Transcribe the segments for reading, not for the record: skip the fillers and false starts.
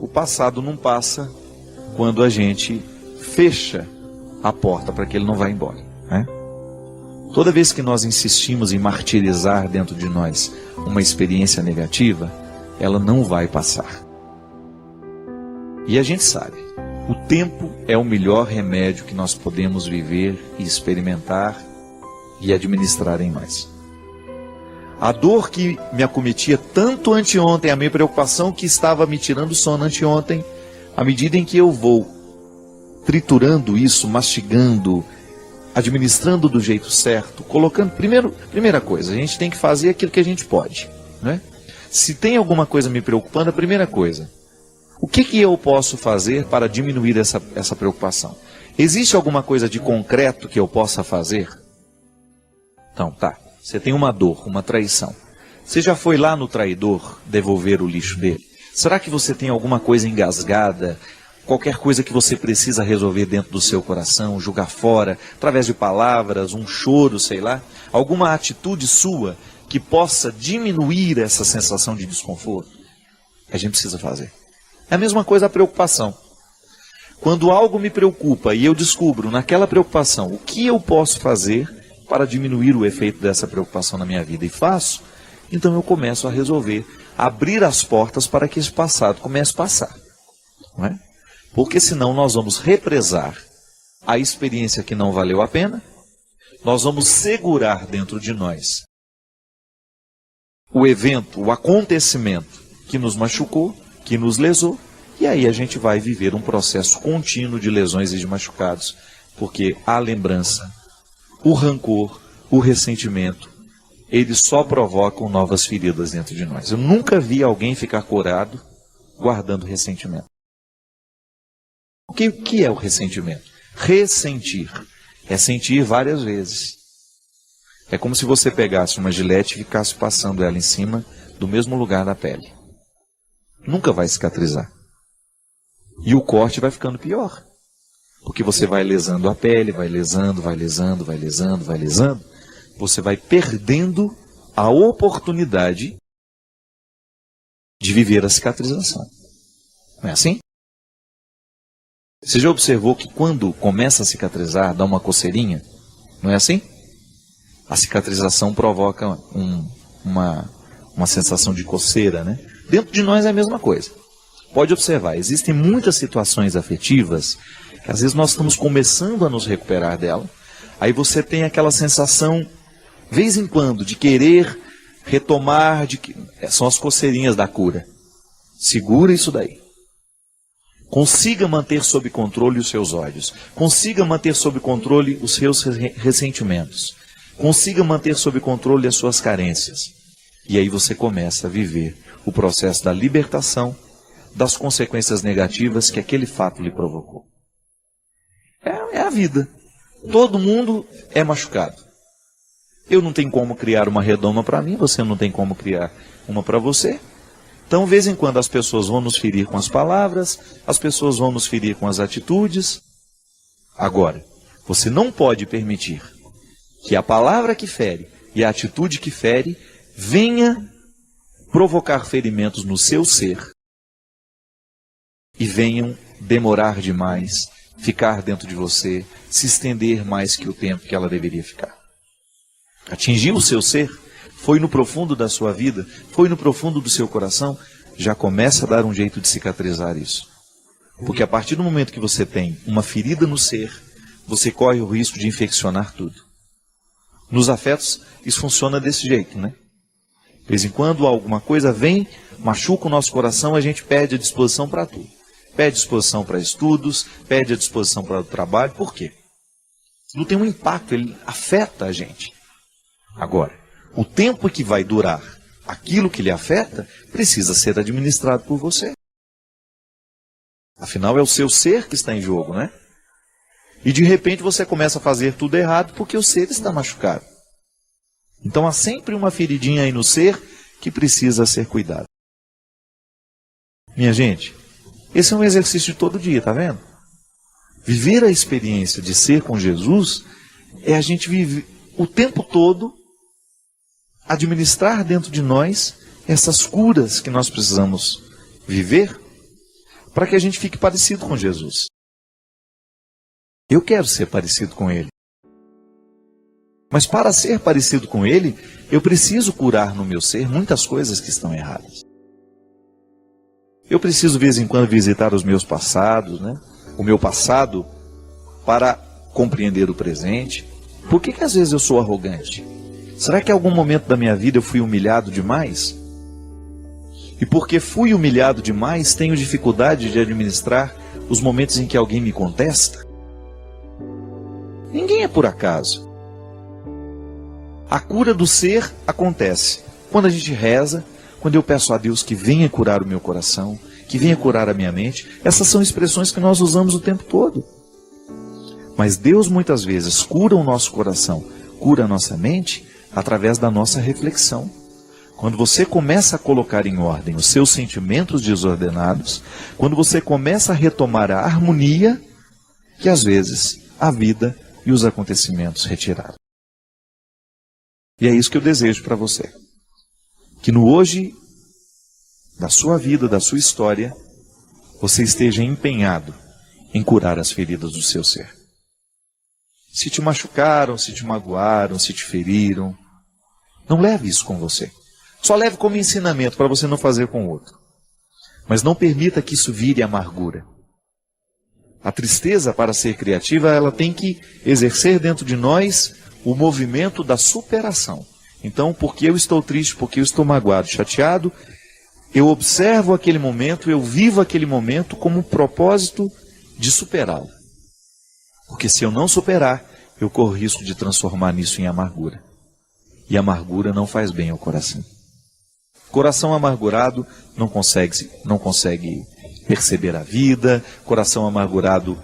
O passado não passa quando a gente fecha a porta para que ele não vá embora, né? Toda vez que nós insistimos em martirizar dentro de nós uma experiência negativa, ela não vai passar. E a gente sabe, o tempo é o melhor remédio que nós podemos viver e experimentar e administrar em nós. A dor que me acometia tanto anteontem, a minha preocupação que estava me tirando o sono anteontem, à medida em que eu vou triturando isso, mastigando, administrando do jeito certo, colocando... Primeira coisa, a gente tem que fazer aquilo que a gente pode, né? Se tem alguma coisa me preocupando, a primeira coisa, o que eu posso fazer para diminuir essa preocupação? Existe alguma coisa de concreto que eu possa fazer? Então, tá, você tem uma dor, uma traição. Você já foi lá no traidor devolver o lixo dele? Será que você tem alguma coisa engasgada, qualquer coisa que você precisa resolver dentro do seu coração, jogar fora, através de palavras, um choro, sei lá? Alguma atitude sua que possa diminuir essa sensação de desconforto? A gente precisa fazer. É a mesma coisa a preocupação. Quando algo me preocupa e eu descubro naquela preocupação o que eu posso fazer para diminuir o efeito dessa preocupação na minha vida e faço, então eu começo a resolver, abrir as portas para que esse passado comece a passar. Não é? Porque senão nós vamos represar a experiência que não valeu a pena, nós vamos segurar dentro de nós o evento, o acontecimento que nos machucou, que nos lesou, e aí a gente vai viver um processo contínuo de lesões e de machucados, porque a lembrança, o rancor, o ressentimento, eles só provocam novas feridas dentro de nós. Eu nunca vi alguém ficar curado guardando ressentimento. O que é o ressentimento? Ressentir. É sentir várias vezes. É como se você pegasse uma gilete e ficasse passando ela em cima do mesmo lugar da pele. Nunca vai cicatrizar. E o corte vai ficando pior. Porque você vai lesando a pele, vai lesando, vai lesando, vai lesando, vai lesando. Você vai perdendo a oportunidade de viver a cicatrização. Não é assim? Você já observou que quando começa a cicatrizar, dá uma coceirinha? Não é assim? A cicatrização provoca uma sensação de coceira, né? Dentro de nós é a mesma coisa. Pode observar, existem muitas situações afetivas que às vezes nós estamos começando a nos recuperar dela. Aí você tem aquela sensação, vez em quando, de querer retomar, são as coceirinhas da cura. Segura isso daí. Consiga manter sob controle os seus ódios. Consiga manter sob controle os seus ressentimentos. Consiga manter sob controle as suas carências. E aí você começa a viver o processo da libertação das consequências negativas que aquele fato lhe provocou. É a vida. Todo mundo é machucado. Eu não tenho como criar uma redoma para mim, você não tem como criar uma para você. Então, de vez em quando, as pessoas vão nos ferir com as palavras, as pessoas vão nos ferir com as atitudes. Agora, você não pode permitir que a palavra que fere e a atitude que fere venha provocar ferimentos no seu ser e venham demorar demais, ficar dentro de você, se estender mais que o tempo que ela deveria ficar. Atingir o seu ser, foi no profundo da sua vida, foi no profundo do seu coração, já começa a dar um jeito de cicatrizar isso. Porque a partir do momento que você tem uma ferida no ser, você corre o risco de infeccionar tudo. Nos afetos, isso funciona desse jeito, né? De vez em quando alguma coisa vem, machuca o nosso coração, a gente perde a disposição para tudo. Perde disposição para estudos, perde a disposição para o trabalho. Por quê? Não tem um impacto, ele afeta a gente. Agora, o tempo que vai durar aquilo que lhe afeta precisa ser administrado por você. Afinal, é o seu ser que está em jogo, né? E de repente você começa a fazer tudo errado porque o ser está machucado. Então há sempre uma feridinha aí no ser que precisa ser cuidada. Minha gente, esse é um exercício de todo dia, tá vendo? Viver a experiência de ser com Jesus é a gente viver o tempo todo, administrar dentro de nós essas curas que nós precisamos viver, para que a gente fique parecido com Jesus. Eu quero ser parecido com Ele. Mas para ser parecido com Ele, eu preciso curar no meu ser muitas coisas que estão erradas. Eu preciso, de vez em quando, visitar os meus passados, o meu passado, para compreender o presente. Por que às vezes eu sou arrogante? Será que em algum momento da minha vida eu fui humilhado demais? E porque fui humilhado demais, tenho dificuldade de administrar os momentos em que alguém me contesta? Ninguém é por acaso. A cura do ser acontece quando a gente reza, quando eu peço a Deus que venha curar o meu coração, que venha curar a minha mente. Essas são expressões que nós usamos o tempo todo. Mas Deus muitas vezes cura o nosso coração, cura a nossa mente, através da nossa reflexão. Quando você começa a colocar em ordem os seus sentimentos desordenados, quando você começa a retomar a harmonia que às vezes a vida e os acontecimentos retiraram. E é isso que eu desejo para você. Que no hoje da sua vida, da sua história, você esteja empenhado em curar as feridas do seu ser. Se te machucaram, se te magoaram, se te feriram, não leve isso com você. Só leve como ensinamento para você não fazer com o outro. Mas não permita que isso vire amargura. A tristeza, para ser criativa, ela tem que exercer dentro de nós o movimento da superação. Então, porque eu estou triste, porque eu estou magoado, chateado, eu observo aquele momento, eu vivo aquele momento como um propósito de superá-lo. Porque se eu não superar, eu corro risco de transformar nisso em amargura. E amargura não faz bem ao coração. Coração amargurado não consegue perceber a vida. Coração amargurado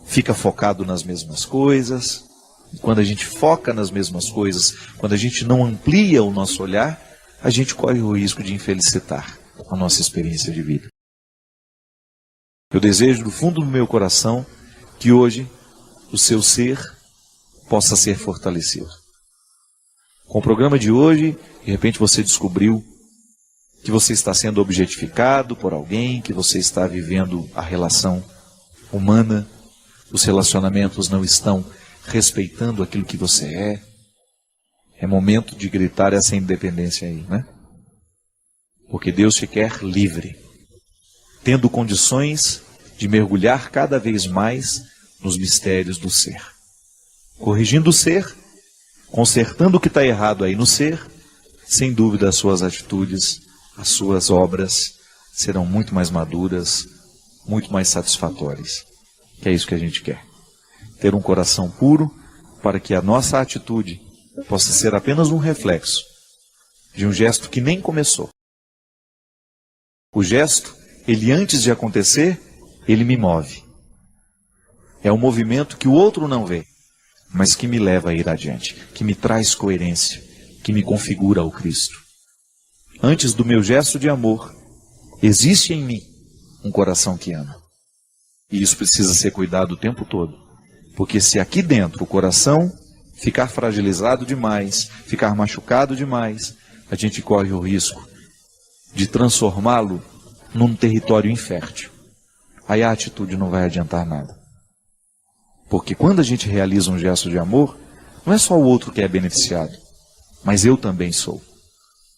fica focado nas mesmas coisas. E quando a gente foca nas mesmas coisas, quando a gente não amplia o nosso olhar, a gente corre o risco de infelicitar a nossa experiência de vida. Eu desejo do fundo do meu coração que hoje o seu ser possa ser fortalecido. Com o programa de hoje, de repente você descobriu que você está sendo objetificado por alguém, que você está vivendo a relação humana, os relacionamentos não estão respeitando aquilo que você é. É momento de gritar essa independência aí, né? Porque Deus te quer livre, tendo condições de mergulhar cada vez mais nos mistérios do ser. Corrigindo o ser, consertando o que está errado aí no ser, sem dúvida as suas atitudes, as suas obras serão muito mais maduras, muito mais satisfatórias. Que é isso que a gente quer. Ter um coração puro para que a nossa atitude possa ser apenas um reflexo de um gesto que nem começou. O gesto, ele antes de acontecer, ele me move. É um movimento que o outro não vê, mas que me leva a ir adiante, que me traz coerência, que me configura ao Cristo. Antes do meu gesto de amor, existe em mim um coração que ama. E isso precisa ser cuidado o tempo todo. Porque se aqui dentro o coração ficar fragilizado demais, ficar machucado demais, a gente corre o risco de transformá-lo num território infértil. Aí a atitude não vai adiantar nada. Porque quando a gente realiza um gesto de amor, não é só o outro que é beneficiado, mas eu também sou.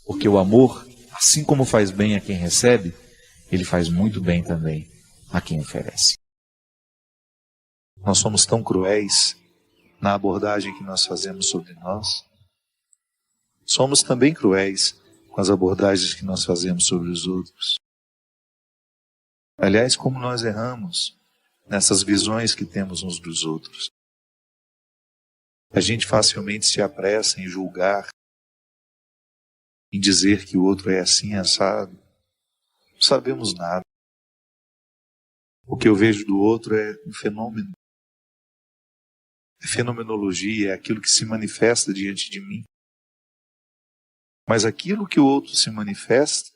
Porque o amor, assim como faz bem a quem recebe, ele faz muito bem também a quem oferece. Nós somos tão cruéis na abordagem que nós fazemos sobre nós. Somos também cruéis com as abordagens que nós fazemos sobre os outros. Aliás, como nós erramos nessas visões que temos uns dos outros. A gente facilmente se apressa em julgar, em dizer que o outro é assim, assado. Não sabemos nada. O que eu vejo do outro é um fenômeno. É fenomenologia, é aquilo que se manifesta diante de mim. Mas aquilo que o outro se manifesta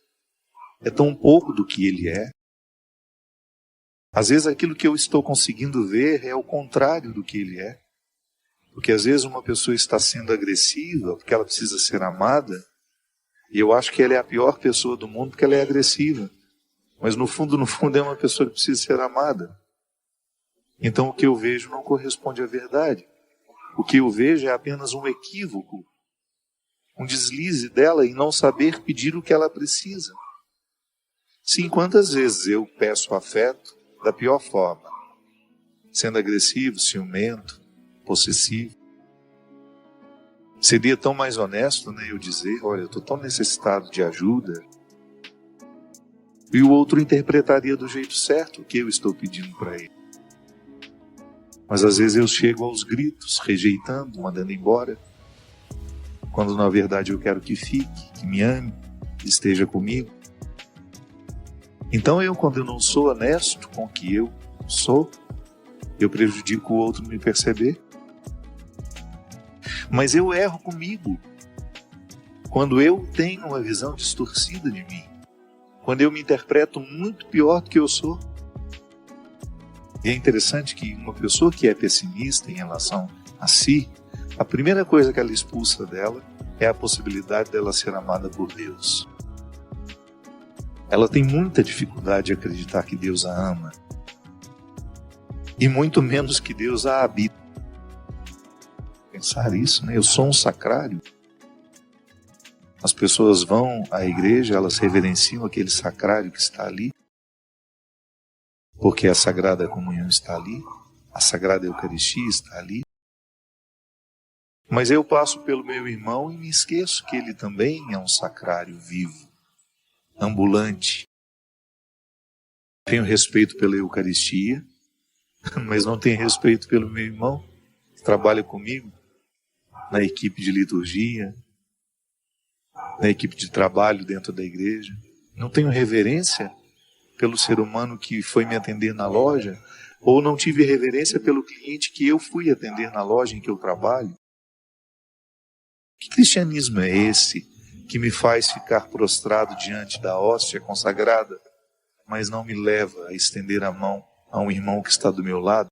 é tão pouco do que ele é. Às vezes aquilo que eu estou conseguindo ver é o contrário do que ele é. Porque às vezes uma pessoa está sendo agressiva porque ela precisa ser amada, e eu acho que ela é a pior pessoa do mundo porque ela é agressiva. Mas no fundo é uma pessoa que precisa ser amada. Então o que eu vejo não corresponde à verdade. O que eu vejo é apenas um equívoco, um deslize dela em não saber pedir o que ela precisa. Sim, quantas vezes eu peço afeto da pior forma, sendo agressivo, ciumento, possessivo. Seria tão mais honesto, né, eu dizer, olha, eu estou tão necessitado de ajuda, e o outro interpretaria do jeito certo o que eu estou pedindo para ele. Mas às vezes eu chego aos gritos, rejeitando, mandando embora, quando na verdade eu quero que fique, que me ame, que esteja comigo. Então quando eu não sou honesto com o que eu sou, eu prejudico o outro me perceber. Mas eu erro comigo quando eu tenho uma visão distorcida de mim, quando eu me interpreto muito pior do que eu sou. E é interessante que uma pessoa que é pessimista em relação a si, a primeira coisa que ela expulsa dela é a possibilidade dela ser amada por Deus. Ela tem muita dificuldade de acreditar que Deus a ama, e muito menos que Deus a habita. Pensar isso, né? Eu sou um sacrário. As pessoas vão à igreja, elas reverenciam aquele sacrário que está ali, porque a Sagrada Comunhão está ali, a Sagrada Eucaristia está ali. Mas eu passo pelo meu irmão e me esqueço que ele também é um sacrário vivo, ambulante. Tenho respeito pela Eucaristia, mas não tenho respeito pelo meu irmão que trabalha comigo na equipe de liturgia, na equipe de trabalho dentro da igreja. Não tenho reverência pelo ser humano que foi me atender na loja, ou não tive reverência pelo cliente que eu fui atender na loja em que eu trabalho. Que cristianismo é esse que me faz ficar prostrado diante da hóstia consagrada, mas não me leva a estender a mão a um irmão que está do meu lado?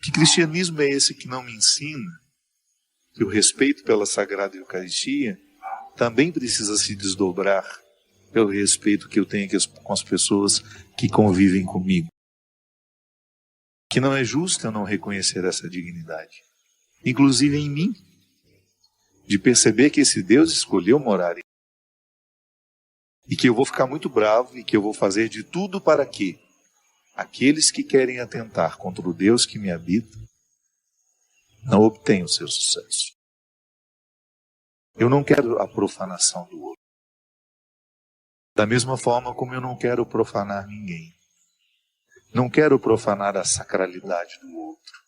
Que cristianismo é esse que não me ensina que o respeito pela Sagrada Eucaristia também precisa se desdobrar pelo respeito que eu tenho com as pessoas que convivem comigo? Que não é justo eu não reconhecer essa dignidade, inclusive em mim, de perceber que esse Deus escolheu morar em mim, e que eu vou ficar muito bravo e que eu vou fazer de tudo para que aqueles que querem atentar contra o Deus que me habita não obtenham o seu sucesso. Eu não quero a profanação do outro, da mesma forma como eu não quero profanar ninguém. Não quero profanar a sacralidade do outro,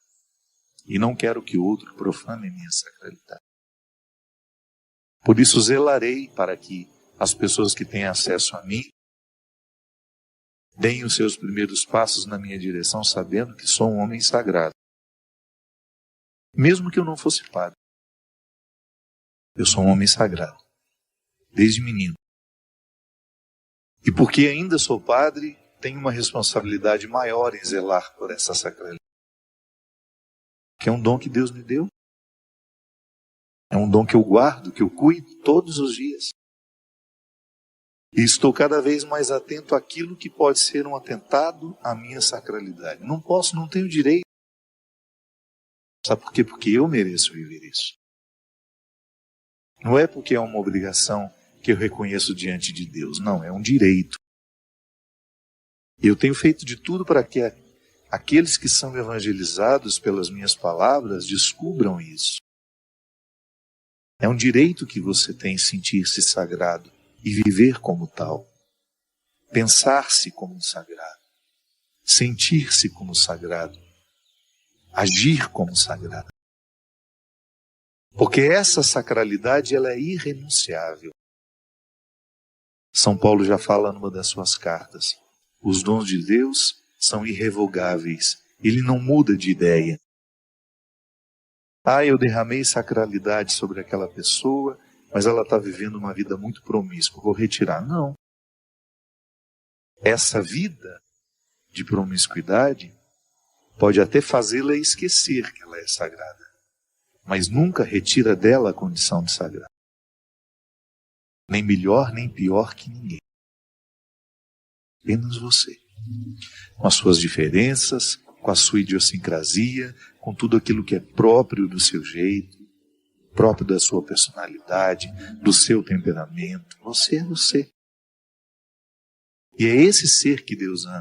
e não quero que o outro profane a minha sacralidade. Por isso zelarei para que as pessoas que têm acesso a mim deem os seus primeiros passos na minha direção, sabendo que sou um homem sagrado. Mesmo que eu não fosse padre, eu sou um homem sagrado, desde menino. E porque ainda sou padre, tenho uma responsabilidade maior em zelar por essa sacralidade, que é um dom que Deus me deu. É um dom que eu guardo, que eu cuido todos os dias. E estou cada vez mais atento àquilo que pode ser um atentado à minha sacralidade. Não posso, não tenho direito. Sabe por quê? Porque eu mereço viver isso. Não é porque é uma obrigação que eu reconheço diante de Deus. Não, é um direito. Eu tenho feito de tudo para que aqueles que são evangelizados pelas minhas palavras descubram isso. É um direito que você tem sentir-se sagrado e viver como tal. Pensar-se como sagrado. Sentir-se como sagrado. Agir como sagrado. Porque essa sacralidade ela é irrenunciável. São Paulo já fala numa das suas cartas. Os dons de Deus são irrevogáveis. Ele não muda de ideia. Eu derramei sacralidade sobre aquela pessoa, mas ela está vivendo uma vida muito promíscua, vou retirar. Não. Essa vida de promiscuidade pode até fazê-la esquecer que ela é sagrada, mas nunca retira dela a condição de sagrada. Nem melhor, nem pior que ninguém. Apenas você. Com as suas diferenças, com a sua idiosincrasia, com tudo aquilo que é próprio do seu jeito, próprio da sua personalidade, do seu temperamento. Você é você. E é esse ser que Deus ama.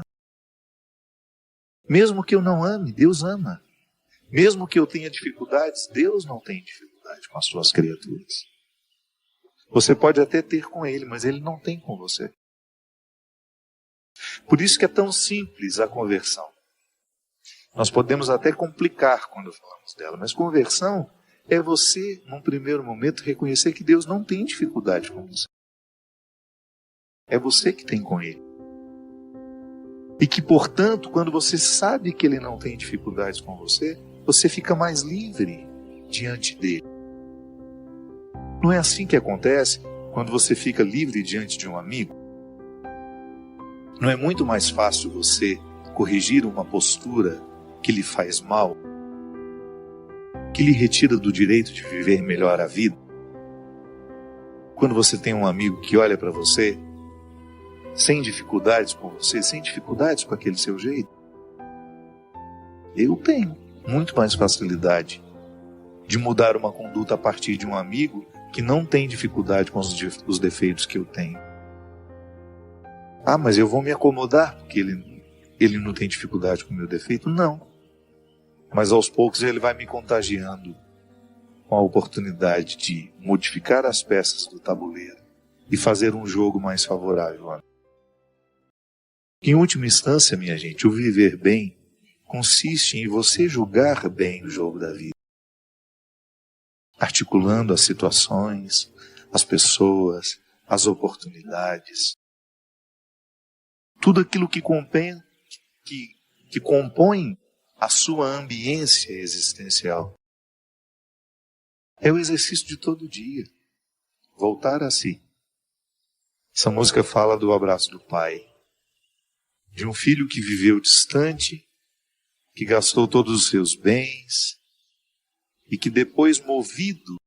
Mesmo que eu não ame, Deus ama. Mesmo que eu tenha dificuldades, Deus não tem dificuldade com as suas criaturas. Você pode até ter com Ele, mas Ele não tem com você. Por isso que é tão simples a conversão. Nós podemos até complicar quando falamos dela, mas conversão é você, num primeiro momento, reconhecer que Deus não tem dificuldade com você. É você que tem com Ele. E que, portanto, quando você sabe que Ele não tem dificuldades com você, você fica mais livre diante dele. Não é assim que acontece quando você fica livre diante de um amigo? Não é muito mais fácil você corrigir uma postura que lhe faz mal, que lhe retira do direito de viver melhor a vida? Quando você tem um amigo que olha para você, sem dificuldades com você, sem dificuldades com aquele seu jeito, eu tenho muito mais facilidade de mudar uma conduta a partir de um amigo que não tem dificuldade com os defeitos que eu tenho. Ah, mas eu vou me acomodar porque ele não tem dificuldade com o meu defeito? Não. Mas aos poucos ele vai me contagiando com a oportunidade de modificar as peças do tabuleiro e fazer um jogo mais favorável a mim. Em última instância, minha gente, o viver bem consiste em você julgar bem o jogo da vida, articulando as situações, as pessoas, as oportunidades, tudo aquilo que compõe a sua ambiência existencial. É o exercício de todo dia, voltar a si. Essa música fala do abraço do pai, de um filho que viveu distante, que gastou todos os seus bens e que depois, movido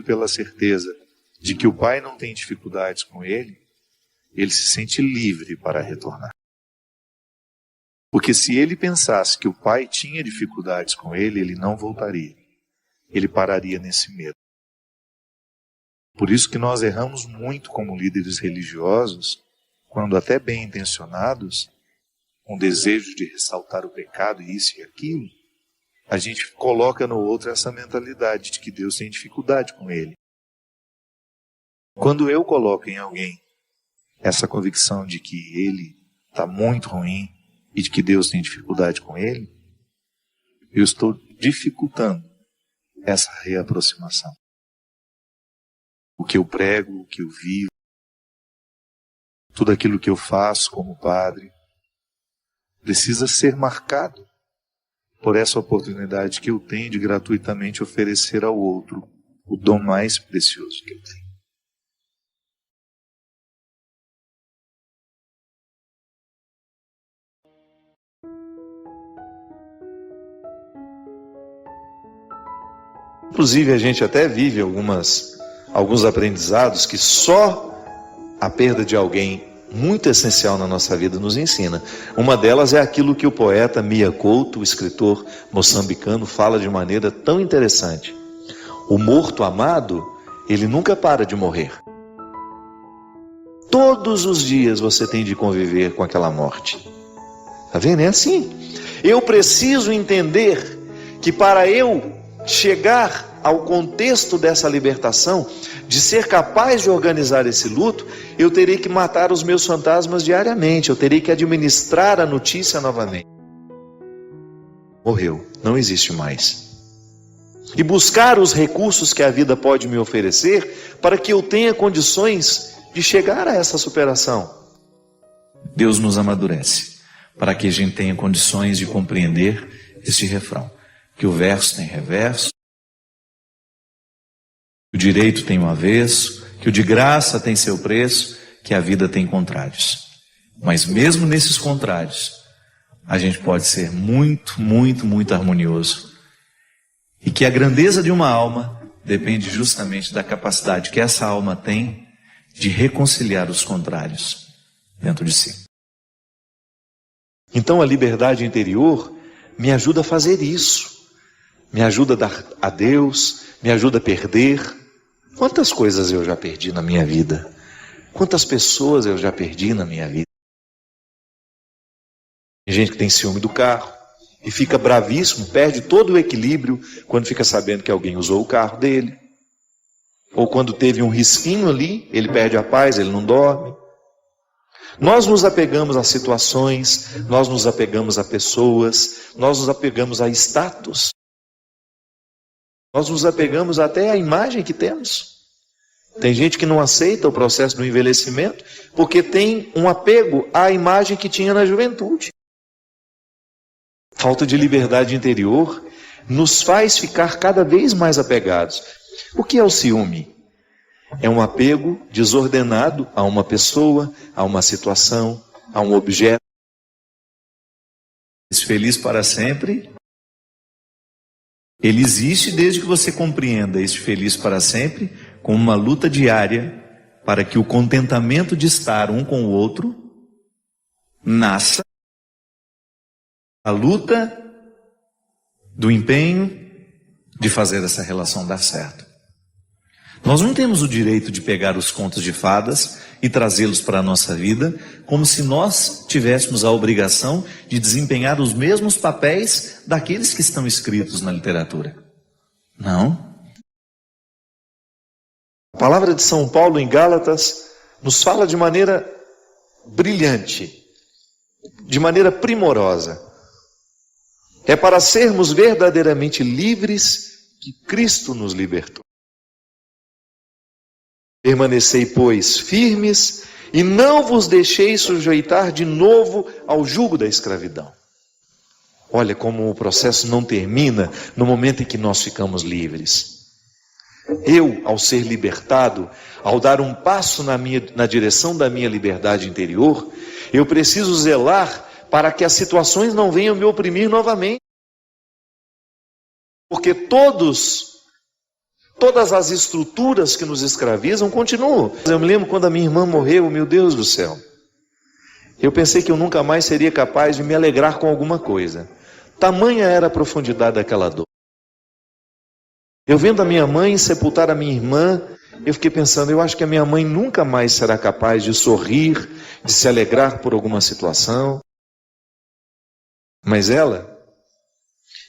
pela certeza de que o pai não tem dificuldades com ele se sente livre para retornar. Porque se ele pensasse que o pai tinha dificuldades com ele não voltaria. Ele pararia nesse medo. Por isso que nós erramos muito como líderes religiosos, quando até bem intencionados, com desejo de ressaltar o pecado e isso e aquilo, a gente coloca no outro essa mentalidade de que Deus tem dificuldade com ele. Quando eu coloco em alguém essa convicção de que ele está muito ruim e de que Deus tem dificuldade com ele, eu estou dificultando essa reaproximação. O que eu prego, o que eu vivo, tudo aquilo que eu faço como padre, precisa ser marcado por essa oportunidade que eu tenho de gratuitamente oferecer ao outro o dom mais precioso que eu tenho. Inclusive, a gente até vive alguns aprendizados que só a perda de alguém muito essencial na nossa vida nos ensina. Uma delas é aquilo que o poeta Mia Couto, o escritor moçambicano, fala de maneira tão interessante. O morto amado, ele nunca para de morrer. Todos os dias você tem de conviver com aquela morte. Tá vendo? É assim. Eu preciso entender que para eu chegar ao contexto dessa libertação, de ser capaz de organizar esse luto, eu terei que matar os meus fantasmas diariamente, eu terei que administrar a notícia novamente. Morreu, não existe mais. E buscar os recursos que a vida pode me oferecer para que eu tenha condições de chegar a essa superação. Deus nos amadurece para que a gente tenha condições de compreender esse refrão, que o verso tem reverso, que o direito tem um avesso, que o de graça tem seu preço, que a vida tem contrários. Mas mesmo nesses contrários, a gente pode ser muito, muito, muito harmonioso. E que a grandeza de uma alma depende justamente da capacidade que essa alma tem de reconciliar os contrários. dentro de si. Então a liberdade interior me ajuda a fazer isso. Me ajuda a dar a Deus, me ajuda a perder. Quantas coisas eu já perdi na minha vida? Quantas pessoas eu já perdi na minha vida? Tem gente que tem ciúme do carro e fica bravíssimo, perde todo o equilíbrio quando fica sabendo que alguém usou o carro dele. Ou quando teve um risquinho ali, ele perde a paz, ele não dorme. Nós nos apegamos a situações, nós nos apegamos a pessoas, nós nos apegamos a status. Nós nos apegamos até à imagem que temos. Tem gente que não aceita o processo do envelhecimento porque tem um apego à imagem que tinha na juventude. Falta de liberdade interior nos faz ficar cada vez mais apegados. O que é o ciúme? É um apego desordenado a uma pessoa, a uma situação, a um objeto. Feliz para sempre, ele existe desde que você compreenda este feliz para sempre como uma luta diária para que o contentamento de estar um com o outro nasça a luta do empenho de fazer essa relação dar certo. Nós não temos o direito de pegar os contos de fadas e trazê-los para a nossa vida como se nós tivéssemos a obrigação de desempenhar os mesmos papéis daqueles que estão escritos na literatura. Não. A palavra de São Paulo em Gálatas nos fala de maneira brilhante, de maneira primorosa. É para sermos verdadeiramente livres que Cristo nos libertou. Permanecei, pois, firmes e não vos deixeis sujeitar de novo ao jugo da escravidão. Olha como o processo não termina no momento em que nós ficamos livres. Eu, ao ser libertado, ao dar um passo na direção da minha liberdade interior, eu preciso zelar para que as situações não venham me oprimir novamente. Porque todas as estruturas que nos escravizam continuam. Eu me lembro quando a minha irmã morreu, meu Deus do céu. Eu pensei que eu nunca mais seria capaz de me alegrar com alguma coisa. Tamanha era a profundidade daquela dor. Eu vendo a minha mãe sepultar a minha irmã, eu fiquei pensando, eu acho que a minha mãe nunca mais será capaz de sorrir, de se alegrar por alguma situação. Mas ela,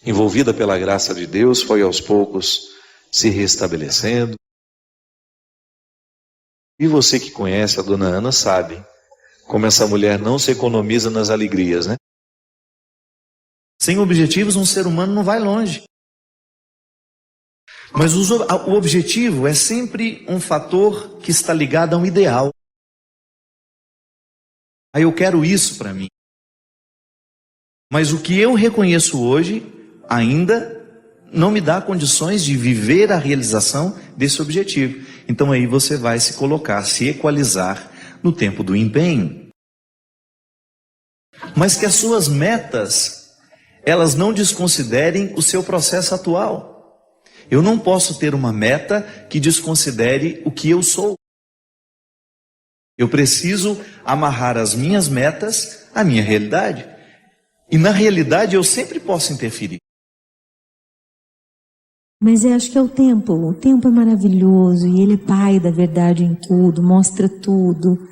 envolvida pela graça de Deus, foi aos poucos se restabelecendo. E você que conhece a dona Ana sabe como essa mulher não se economiza nas alegrias, né? Sem objetivos, um ser humano não vai longe. Mas o objetivo é sempre um fator que está ligado a um ideal. Aí eu quero isso para mim. Mas o que eu reconheço hoje ainda não me dá condições de viver a realização desse objetivo. Então aí você vai se colocar, se equalizar no tempo do empenho. Mas que as suas metas, elas não desconsiderem o seu processo atual. Eu não posso ter uma meta que desconsidere o que eu sou. Eu preciso amarrar as minhas metas à minha realidade. E na realidade eu sempre posso interferir. Mas eu acho que é o tempo. O tempo é maravilhoso e ele é pai da verdade em tudo, mostra tudo.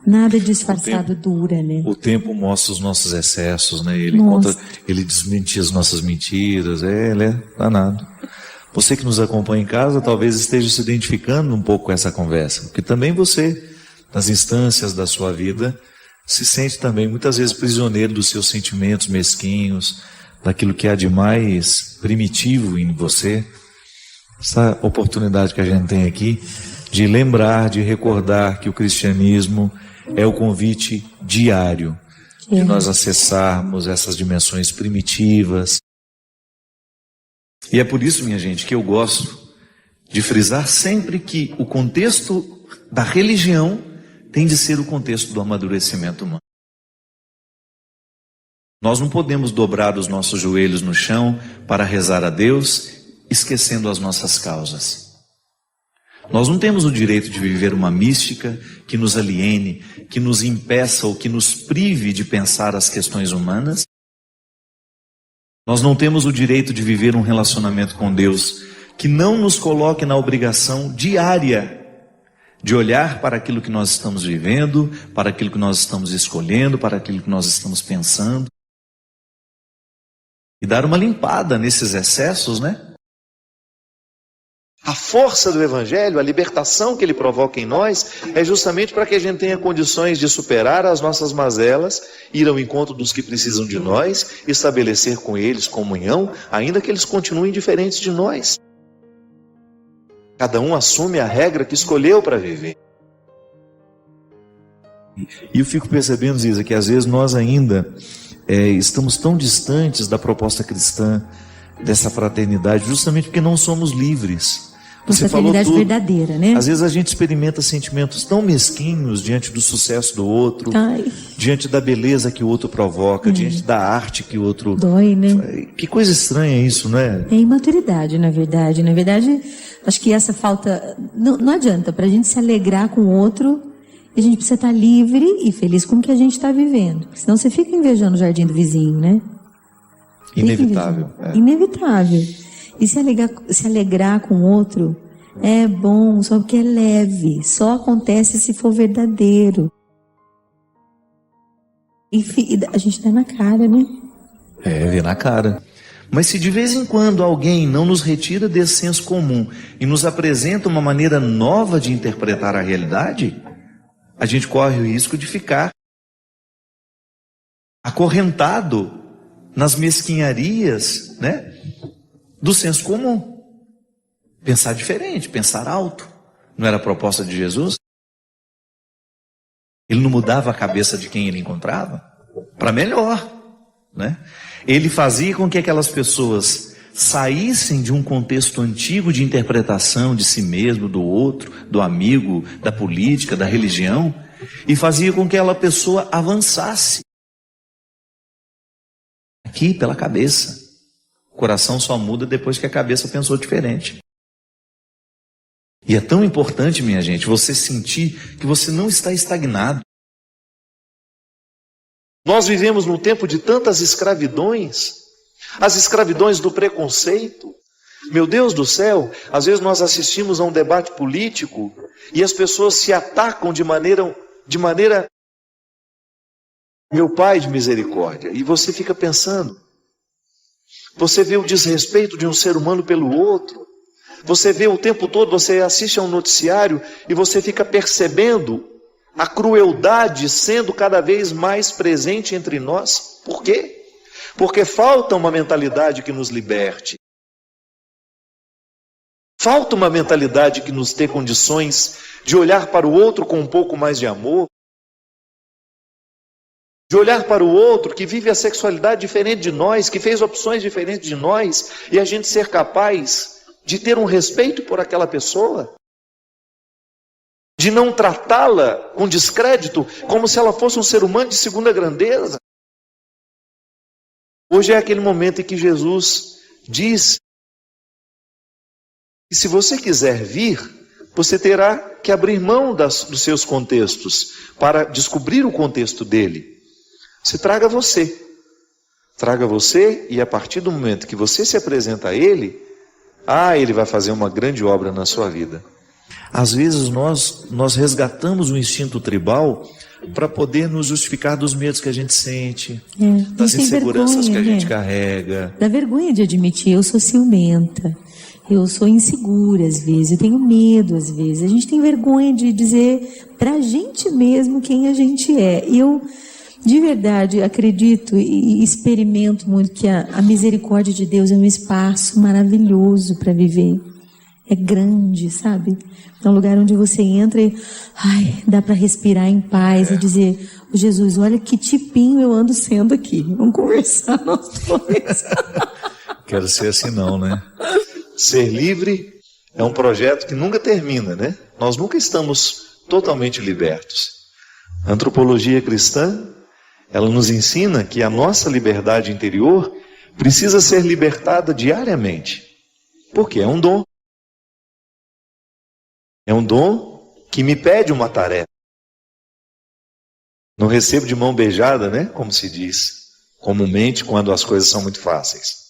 Nada disfarçado dura, né? O tempo mostra os nossos excessos, né? Ele desmentia as nossas mentiras. Ele é danado. Você que nos acompanha em casa talvez esteja se identificando um pouco com essa conversa. Porque também você, nas instâncias da sua vida, se sente também muitas vezes prisioneiro dos seus sentimentos mesquinhos, daquilo que há de mais primitivo em você. Essa oportunidade que a gente tem aqui de lembrar, de recordar que o cristianismo é o convite diário de nós acessarmos essas dimensões primitivas. E é por isso, minha gente, que eu gosto de frisar sempre que o contexto da religião tem de ser o contexto do amadurecimento humano. Nós não podemos dobrar os nossos joelhos no chão para rezar a Deus, esquecendo as nossas causas. Nós não temos o direito de viver uma mística que nos aliene, que nos impeça ou que nos prive de pensar as questões humanas. Nós não temos o direito de viver um relacionamento com Deus que não nos coloque na obrigação diária de olhar para aquilo que nós estamos vivendo, para aquilo que nós estamos escolhendo, para aquilo que nós estamos pensando. E dar uma limpada nesses excessos, né? A força do Evangelho, a libertação que ele provoca em nós, é justamente para que a gente tenha condições de superar as nossas mazelas, ir ao encontro dos que precisam de nós, estabelecer com eles comunhão, ainda que eles continuem diferentes de nós. Cada um assume a regra que escolheu para viver. E eu fico percebendo, Ziza, que às vezes nós ainda estamos tão distantes da proposta cristã, dessa fraternidade, justamente porque não somos livres. Você falou tudo. Verdadeira, né? Às vezes a gente experimenta sentimentos tão mesquinhos diante do sucesso do outro, diante da beleza que o outro provoca, diante da arte que o outro... Dói, né? Que coisa estranha isso, né? É imaturidade, na verdade. Na verdade, acho que essa falta... Não adianta, para a gente se alegrar com o outro, a gente precisa estar livre e feliz com o que a gente está vivendo. Senão você fica invejando o jardim do vizinho, né? Inevitável. Inevitável. E se alegrar com o outro é bom, só porque é leve. Só acontece se for verdadeiro. E a gente dá na cara, né? Vê na cara. Mas se de vez em quando alguém não nos retira desse senso comum e nos apresenta uma maneira nova de interpretar a realidade, a gente corre o risco de ficar acorrentado nas mesquinharias, né, do senso comum. Pensar diferente, pensar alto. Não era a proposta de Jesus? Ele não mudava a cabeça de quem ele encontrava para melhor, né? Ele fazia com que aquelas pessoas saíssem de um contexto antigo de interpretação de si mesmo, do outro, do amigo, da política, da religião, e fazia com que aquela pessoa avançasse aqui pela cabeça. O coração só muda depois que a cabeça pensou diferente. E é tão importante, minha gente, você sentir que você não está estagnado. Nós vivemos num tempo de tantas escravidões, as escravidões do preconceito. Meu Deus do céu, às vezes nós assistimos a um debate político e as pessoas se atacam de maneira, meu Pai de misericórdia, e você fica pensando, você vê o desrespeito de um ser humano pelo outro, você vê o tempo todo, você assiste a um noticiário e você fica percebendo a crueldade sendo cada vez mais presente entre nós. Por quê? Porque falta uma mentalidade que nos liberte. Falta uma mentalidade que nos dê condições de olhar para o outro com um pouco mais de amor, de olhar para o outro que vive a sexualidade diferente de nós, que fez opções diferentes de nós, e a gente ser capaz de ter um respeito por aquela pessoa, de não tratá-la com descrédito, como se ela fosse um ser humano de segunda grandeza. Hoje é aquele momento em que Jesus diz que se você quiser vir, você terá que abrir mão dos seus contextos, para descobrir o contexto dele. Você traga você, e a partir do momento que você se apresenta a ele, ele vai fazer uma grande obra na sua vida. Às vezes nós resgatamos o instinto tribal para poder nos justificar dos medos que a gente sente, das inseguranças que a gente carrega. Dá vergonha de admitir, eu sou ciumenta, eu sou insegura às vezes, eu tenho medo às vezes. A gente tem vergonha de dizer para a gente mesmo quem a gente é. E eu, de verdade, acredito e experimento muito que a misericórdia de Deus é um espaço maravilhoso para viver. É grande, sabe? É um lugar onde você entra e dá para respirar em paz e dizer, Jesus, olha que tipinho eu ando sendo aqui. Vamos conversar nós dois. Quero ser assim não, né? Ser livre é um projeto que nunca termina, né? Nós nunca estamos totalmente libertos. A antropologia cristã, ela nos ensina que a nossa liberdade interior precisa ser libertada diariamente. Porque é um dom. É um dom que me pede uma tarefa. Não recebo de mão beijada, né? Como se diz comumente quando as coisas são muito fáceis.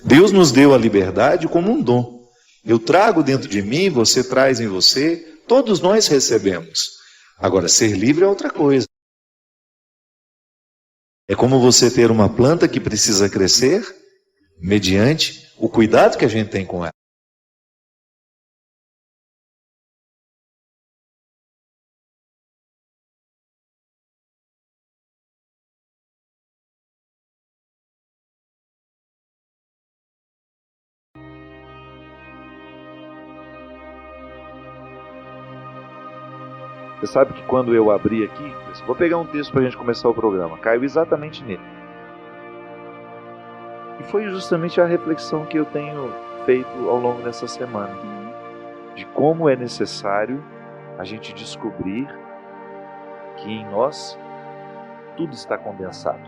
Deus nos deu a liberdade como um dom. Eu trago dentro de mim, você traz em você, todos nós recebemos. Agora, ser livre é outra coisa. É como você ter uma planta que precisa crescer mediante o cuidado que a gente tem com ela. Você sabe que quando eu abri aqui, vou pegar um texto para a gente começar o programa, caiu exatamente nele. E foi justamente a reflexão que eu tenho feito ao longo dessa semana, de como é necessário a gente descobrir que em nós tudo está condensado.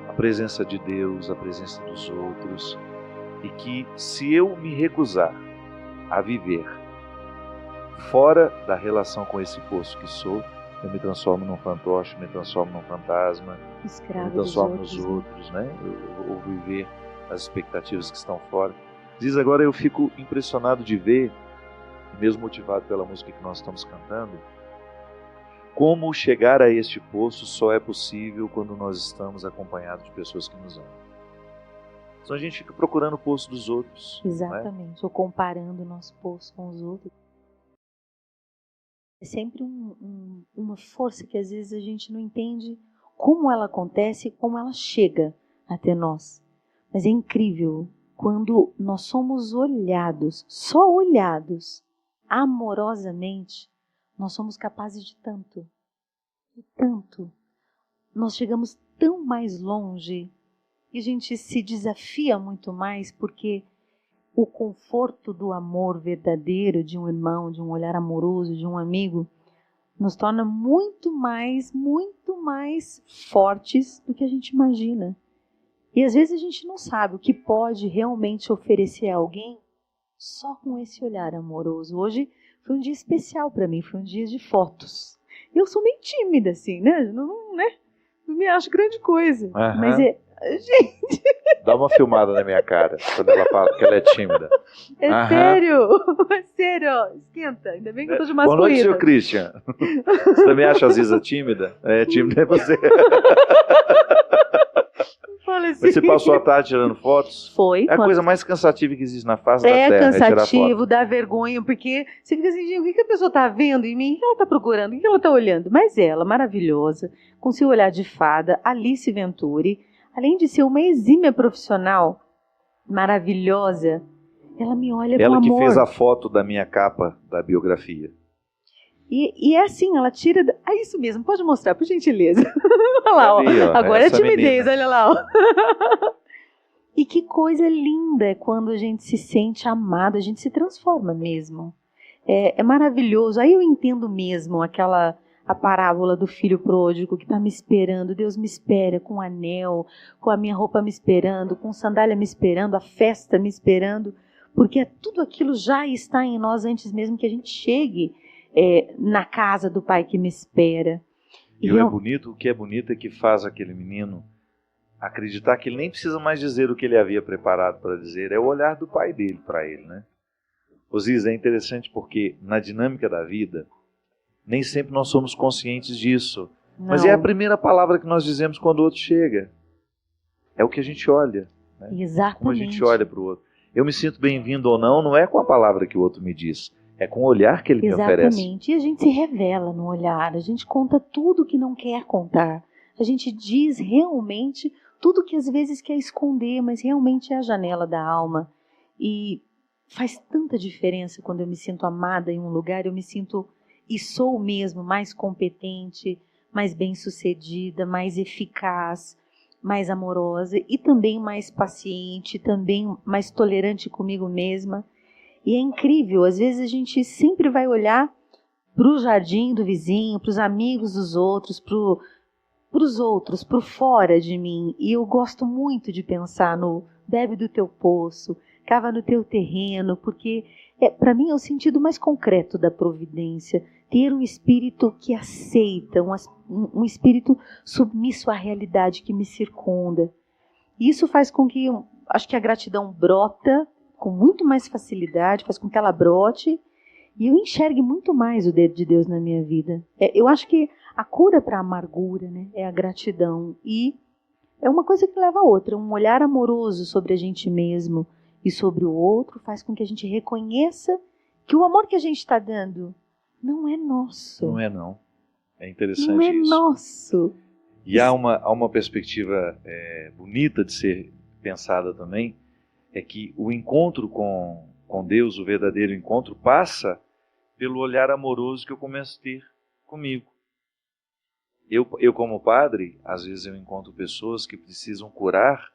A presença de Deus, a presença dos outros, e que se eu me recusar a viver fora da relação com esse poço que sou, eu me transformo num fantoche, me transformo num fantasma, Escravo me transformo dos nos outros, né? Eu vou viver as expectativas que estão fora. Diz agora, eu fico impressionado de ver, mesmo motivado pela música que nós estamos cantando, como chegar a este poço só é possível quando nós estamos acompanhados de pessoas que nos amam. Então a gente fica procurando o poço dos outros. Exatamente, né? ou comparando o nosso poço com os outros. É sempre uma força que às vezes a gente não entende como ela acontece e como ela chega até nós. Mas é incrível quando nós somos olhados, só olhados, amorosamente, nós somos capazes de tanto, de tanto. Nós chegamos tão mais longe e a gente se desafia muito mais porque o conforto do amor verdadeiro de um irmão, de um olhar amoroso, de um amigo, nos torna muito mais fortes do que a gente imagina. E às vezes a gente não sabe o que pode realmente oferecer a alguém só com esse olhar amoroso. Hoje foi um dia especial para mim, foi um dia de fotos. Eu sou meio tímida assim, né? Não me acho grande coisa. Uhum. Mas gente... Dá uma filmada na minha cara, quando ela fala que ela é tímida. É sério, é sério, ó, esquenta. Ainda bem que eu tô de masculina. Boa noite, senhor Christian. Você também acha a Ziza tímida? É, tímida é você. Fala assim. Mas você passou a tarde tirando fotos? Foi. É a coisa mais cansativa que existe na face da Terra. É cansativo, cansativo, dá vergonha, porque você fica assim, o que a pessoa tá vendo em mim? O que ela tá procurando? O que ela tá olhando? Mas ela, maravilhosa, com seu olhar de fada, Alice Venturi, além de ser uma exímia profissional maravilhosa, ela me olha com amor. Ela que fez a foto da minha capa da biografia. E é assim, ela tira... É isso mesmo, pode mostrar, por gentileza. Olha lá, ó. Ali, ó, agora é timidez, menina. olha lá. Ó. E que coisa linda é quando a gente se sente amado, a gente se transforma mesmo. É maravilhoso. Aí eu entendo mesmo a parábola do filho pródigo que está me esperando. Deus me espera com um anel, com a minha roupa me esperando, com sandália me esperando, a festa me esperando, porque tudo aquilo já está em nós antes mesmo que a gente chegue na casa do Pai que me espera. E o que é bonito é que faz aquele menino acreditar que ele nem precisa mais dizer o que ele havia preparado para dizer, é o olhar do pai dele para ele, né? Osíris, é interessante porque na dinâmica da vida, nem sempre nós somos conscientes disso. Não. Mas é a primeira palavra que nós dizemos quando o outro chega. É o que a gente olha. Né? Exatamente. Como a gente olha para o outro. Eu me sinto bem-vindo ou não é com a palavra que o outro me diz. É com o olhar que ele me oferece. Exatamente. E a gente se revela no olhar. A gente conta tudo que não quer contar. A gente diz realmente tudo que às vezes quer esconder, mas realmente é a janela da alma. E faz tanta diferença quando eu me sinto amada em um lugar. Eu me sinto, e sou mesmo, mais competente, mais bem-sucedida, mais eficaz, mais amorosa e também mais paciente, também mais tolerante comigo mesma. E é incrível, às vezes a gente sempre vai olhar para o jardim do vizinho, para os amigos dos outros, para os outros, para fora de mim. E eu gosto muito de pensar no bebe do teu poço, cava no teu terreno, porque para mim, é o sentido mais concreto da providência. Ter um espírito que aceita, um espírito submisso à realidade que me circunda. Isso faz com que, acho que a gratidão brota com muito mais facilidade, faz com que ela brote, e eu enxergue muito mais o dedo de Deus na minha vida. Eu acho que a cura para a amargura, né, é a gratidão. E é uma coisa que leva a outra. Um olhar amoroso sobre a gente mesmo e sobre o outro faz com que a gente reconheça que o amor que a gente está dando não é nosso. Não é, não. É interessante não é isso. Nosso. E há uma perspectiva bonita de ser pensada também, é que o encontro com Deus, o verdadeiro encontro, passa pelo olhar amoroso que eu começo a ter comigo. Eu como padre, às vezes eu encontro pessoas que precisam curar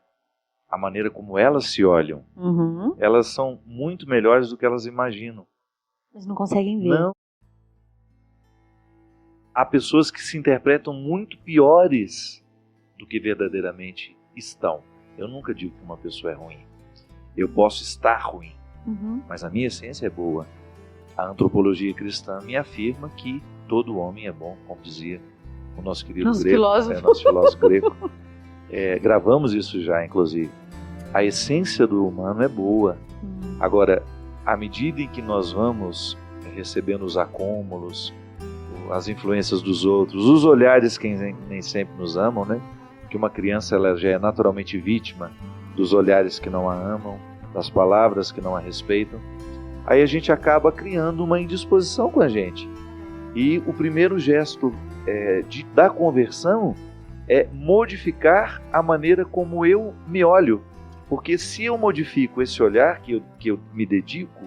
a maneira como elas se olham. Uhum. Elas são muito melhores do que elas imaginam. Mas não conseguem ver. Não. Há pessoas que se interpretam muito piores do que verdadeiramente estão. Eu nunca digo que uma pessoa é ruim. Eu posso estar ruim, mas a minha essência é boa. A antropologia cristã me afirma que todo homem é bom, como dizia o nosso querido nosso grego. Filósofo. Nosso filósofo grego. Gravamos isso já, inclusive. A essência do humano é boa. Agora, à medida em que nós vamos recebendo os acúmulos, as influências dos outros, os olhares que nem sempre nos amam, né? Que uma criança ela já é naturalmente vítima dos olhares que não a amam, das palavras que não a respeitam. Aí a gente acaba criando uma indisposição com a gente. E o primeiro gesto da conversão é modificar a maneira como eu me olho. Porque se eu modifico esse olhar que eu me dedico,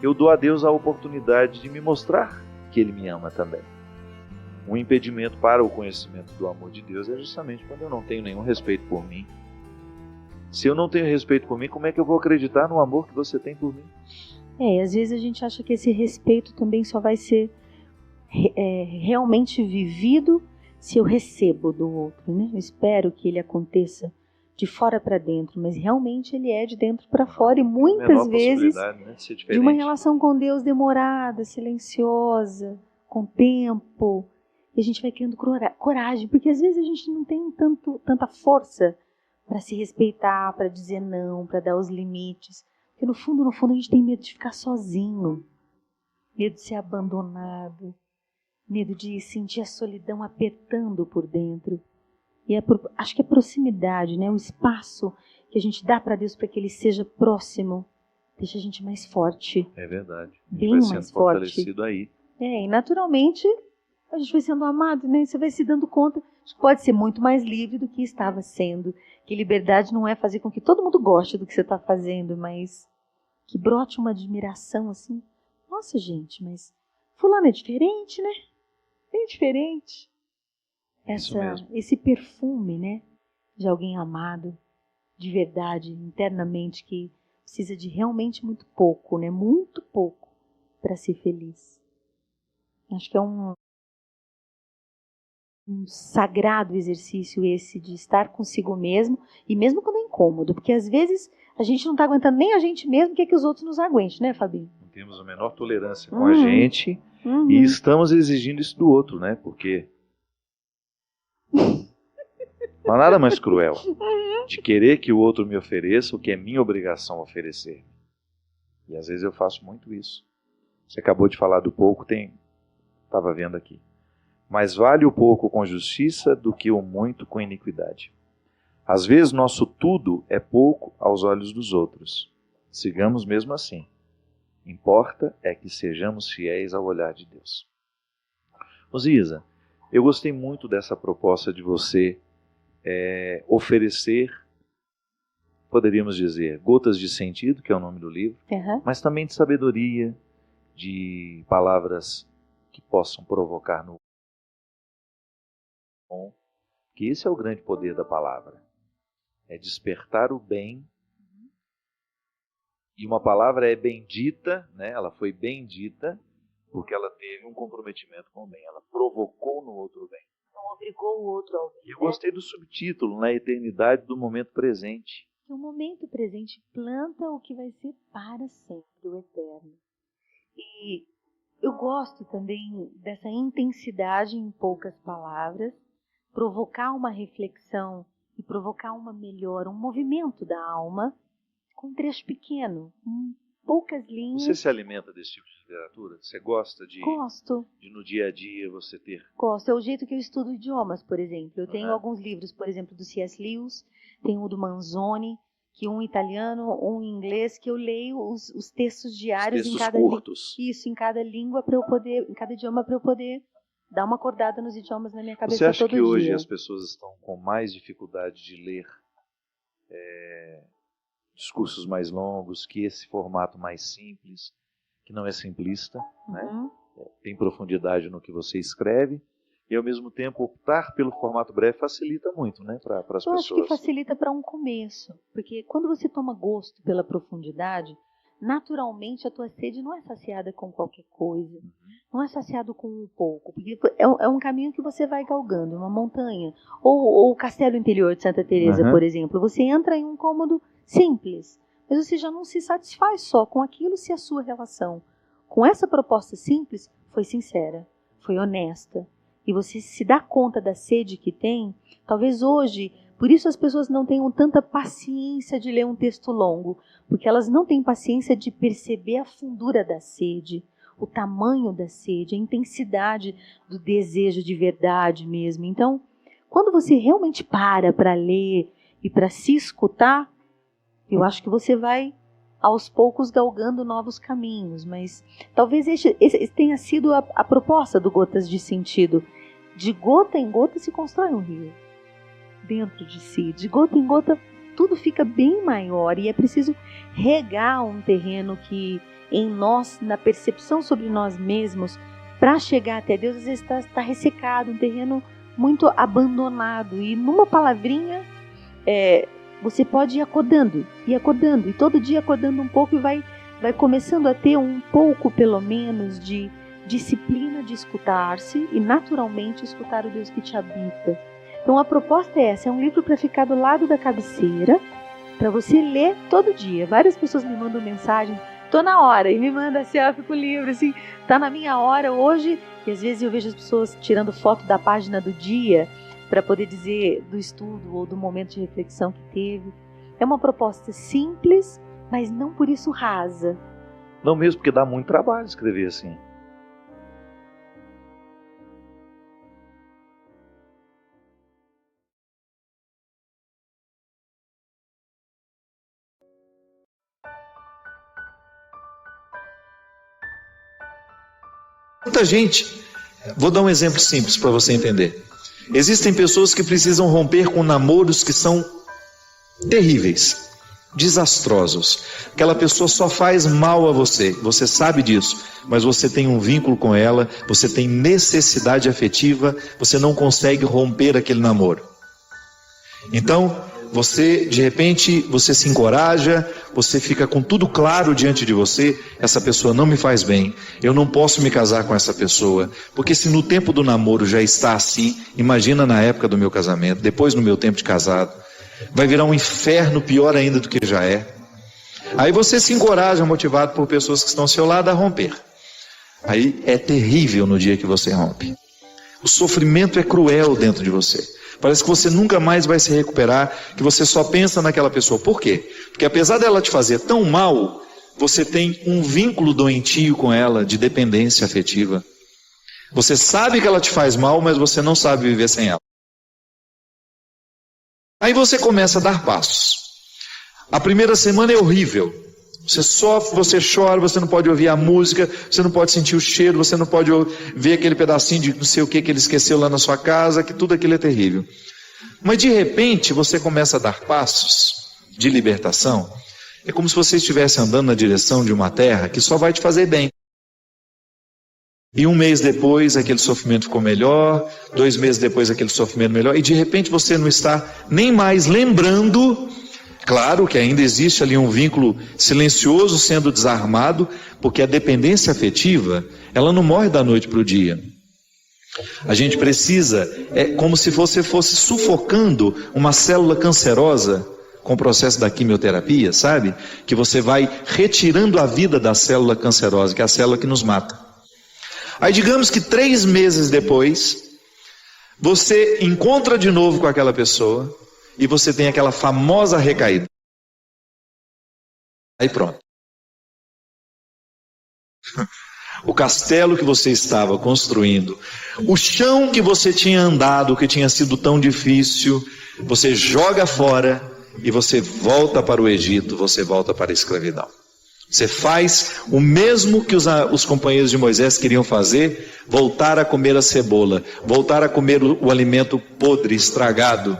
eu dou a Deus a oportunidade de me mostrar que Ele me ama também. Um impedimento para o conhecimento do amor de Deus é justamente quando eu não tenho nenhum respeito por mim. Se eu não tenho respeito por mim, como é que eu vou acreditar no amor que você tem por mim? Às vezes a gente acha que esse respeito também só vai ser realmente vivido se eu recebo do outro, né? Eu espero que ele aconteça de fora para dentro, mas realmente ele é de dentro para fora, e muitas vezes de uma relação com Deus demorada, silenciosa, com tempo, e a gente vai criando coragem, porque às vezes a gente não tem tanta força para se respeitar, para dizer não, para dar os limites, porque no fundo a gente tem medo de ficar sozinho, medo de ser abandonado, medo de sentir a solidão apertando por dentro. E acho que a proximidade, né, o espaço que a gente dá para Deus para que Ele seja próximo, deixa a gente mais forte. É verdade. Bem vai mais sendo forte. Fortalecido aí. E naturalmente a gente vai sendo amado, né? Você vai se dando conta de que pode ser muito mais livre do que estava sendo. Que liberdade não é fazer com que todo mundo goste do que você está fazendo, mas que brote uma admiração assim. Nossa, gente, mas fulano é diferente, né? Bem diferente. Esse perfume, né, de alguém amado, de verdade, internamente, que precisa de realmente muito pouco, né, muito pouco, para ser feliz. Acho que é um sagrado exercício esse de estar consigo mesmo, e mesmo quando é incômodo, porque às vezes a gente não está aguentando nem a gente mesmo, quer que os outros nos aguentem, né, Fabinho? Não temos a menor tolerância com a gente, e estamos exigindo isso do outro, né, porque não há nada mais cruel de querer que o outro me ofereça o que é minha obrigação oferecer. E às vezes eu faço muito isso. Você acabou de falar do pouco, estava vendo aqui. Mais vale o pouco com justiça do que o muito com iniquidade. Às vezes nosso tudo é pouco aos olhos dos outros. Sigamos mesmo assim. Importa é que sejamos fiéis ao olhar de Deus. Osísa, eu gostei muito dessa proposta de você oferecer, poderíamos dizer, gotas de sentido, que é o nome do livro, mas também de sabedoria, de palavras que possam provocar no bom, que esse é o grande poder da palavra, é despertar o bem, e uma palavra é bendita, né? Ela foi bendita, porque ela teve um comprometimento com o bem, ela provocou no outro o bem. Não obrigou o outro ao bem. Eu gostei do subtítulo, na eternidade do momento presente. O momento presente planta o que vai ser para sempre, o eterno. E eu gosto também dessa intensidade em poucas palavras, provocar uma reflexão e provocar uma melhora, um movimento da alma, com um trecho pequeno, poucas linhas. Você se alimenta desse tipo de literatura? Você gosta de, Gosto. de no dia a dia você ter? Gosto. É o jeito que eu estudo idiomas, por exemplo. Eu tenho alguns livros, por exemplo, do C.S. Lewis, tem um do Manzoni, que um italiano, um em inglês, que eu leio os textos diários Textos em cada curtos. Isso, em cada língua para eu poder, em cada idioma para eu poder dar uma acordada nos idiomas na minha cabeça Você acha todo que hoje dia. as pessoas estão com mais dificuldade de ler discursos mais longos, que esse formato mais simples, que não é simplista, né? Tem profundidade no que você escreve, e ao mesmo tempo optar pelo formato breve facilita muito, né, para as pessoas. Eu acho que facilita para um começo, porque quando você toma gosto pela profundidade, naturalmente a tua sede não é saciada com qualquer coisa, não é saciado com um pouco, porque é um caminho que você vai galgando, uma montanha, ou o Castelo Interior de Santa Teresa, por exemplo. Você entra em um cômodo simples, mas você já não se satisfaz só com aquilo se a sua relação com essa proposta simples foi sincera, foi honesta, e você se dá conta da sede que tem. Talvez hoje, por isso as pessoas não tenham tanta paciência de ler um texto longo, porque elas não têm paciência de perceber a fundura da sede, o tamanho da sede, a intensidade do desejo de verdade mesmo. Então, quando você realmente para ler e para se escutar, eu acho que você vai, aos poucos, galgando novos caminhos. Mas talvez esse tenha sido a proposta do Gotas de Sentido. De gota em gota se constrói um rio. Dentro de si, de gota em gota, tudo fica bem maior. E é preciso regar um terreno que, em nós, na percepção sobre nós mesmos, para chegar até Deus, às vezes está ressecado, um terreno muito abandonado. E numa palavrinha, você pode ir acordando, e todo dia acordando um pouco, e vai começando a ter um pouco, pelo menos, de disciplina de escutar-se e naturalmente escutar o Deus que te habita. Então a proposta é essa, é um livro para ficar do lado da cabeceira, para você ler todo dia. Várias pessoas me mandam mensagem, tô na hora, e me manda assim, eu fico o livro, assim, tá na minha hora hoje, e às vezes eu vejo as pessoas tirando foto da página do dia, para poder dizer do estudo ou do momento de reflexão que teve. É uma proposta simples, mas não por isso rasa. Não mesmo, porque dá muito trabalho escrever assim. Muita gente, vou dar um exemplo simples para você entender. Existem pessoas que precisam romper com namoros que são terríveis, desastrosos. Aquela pessoa só faz mal a você, você sabe disso, mas você tem um vínculo com ela, você tem necessidade afetiva, você não consegue romper aquele namoro. Então, você, de repente, você se encoraja, você fica com tudo claro diante de você, essa pessoa não me faz bem, eu não posso me casar com essa pessoa, porque se no tempo do namoro já está assim, imagina na época do meu casamento, depois no meu tempo de casado, vai virar um inferno pior ainda do que já é. Aí você se encoraja, motivado por pessoas que estão ao seu lado, a romper. Aí é terrível no dia que você rompe. O sofrimento é cruel dentro de você. Parece que você nunca mais vai se recuperar, que você só pensa naquela pessoa. Por quê? Porque apesar dela te fazer tão mal, você tem um vínculo doentio com ela, de dependência afetiva. Você sabe que ela te faz mal, mas você não sabe viver sem ela. Aí você começa a dar passos. A primeira semana é horrível. Você sofre, você chora, você não pode ouvir a música, você não pode sentir o cheiro, você não pode ver aquele pedacinho de não sei o que ele esqueceu lá na sua casa, que tudo aquilo é terrível. Mas de repente você começa a dar passos de libertação. É como se você estivesse andando na direção de uma terra que só vai te fazer bem. E um mês depois aquele sofrimento ficou melhor, 2 meses depois aquele sofrimento melhor, e de repente você não está nem mais lembrando. Claro que ainda existe ali um vínculo silencioso sendo desarmado, porque a dependência afetiva, ela não morre da noite para o dia. A gente precisa, é como se você fosse sufocando uma célula cancerosa com o processo da quimioterapia, sabe? Que você vai retirando a vida da célula cancerosa, que é a célula que nos mata. Aí digamos que 3 meses depois, você encontra de novo com aquela pessoa e você tem aquela famosa recaída. Aí pronto. O castelo que você estava construindo, o chão que você tinha andado, que tinha sido tão difícil, você joga fora e você volta para o Egito, você volta para a escravidão. Você faz o mesmo que os companheiros de Moisés queriam fazer, voltar a comer a cebola, voltar a comer o alimento podre, estragado.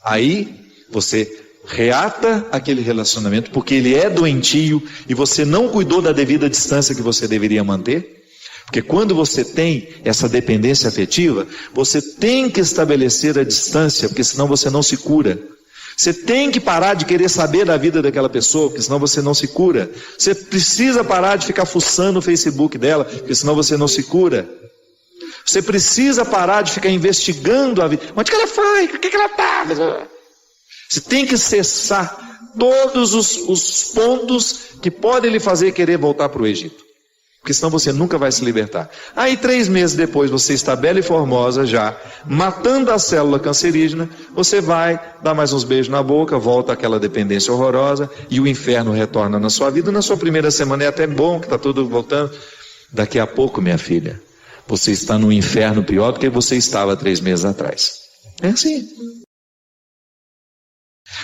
Aí você reata aquele relacionamento, porque ele é doentio e você não cuidou da devida distância que você deveria manter. Porque quando você tem essa dependência afetiva, você tem que estabelecer a distância, porque senão você não se cura. Você tem que parar de querer saber da vida daquela pessoa, porque senão você não se cura. Você precisa parar de ficar fuçando o Facebook dela, porque senão você não se cura. Você precisa parar de ficar investigando a vida. Onde que ela foi? O que ela está? Você tem que cessar todos os pontos que podem lhe fazer querer voltar para o Egito. Porque senão você nunca vai se libertar. Aí 3 meses depois você está bela e formosa já, matando a célula cancerígena, você vai dar mais uns beijos na boca, volta àquela dependência horrorosa e o inferno retorna na sua vida. Na sua primeira semana é até bom que está tudo voltando. Daqui a pouco, minha filha, você está no inferno pior do que você estava 3 meses atrás. É assim.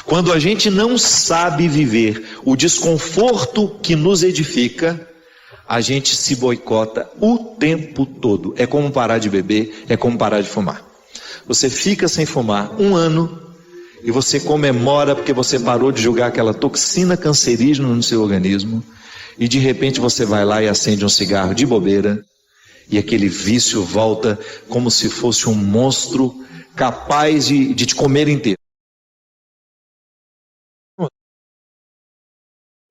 Quando a gente não sabe viver o desconforto que nos edifica, a gente se boicota o tempo todo. É como parar de beber, é como parar de fumar. Você fica sem fumar 1 ano e você comemora porque você parou de jogar aquela toxina cancerígena no seu organismo e de repente você vai lá e acende um cigarro de bobeira e aquele vício volta como se fosse um monstro capaz de te comer inteiro.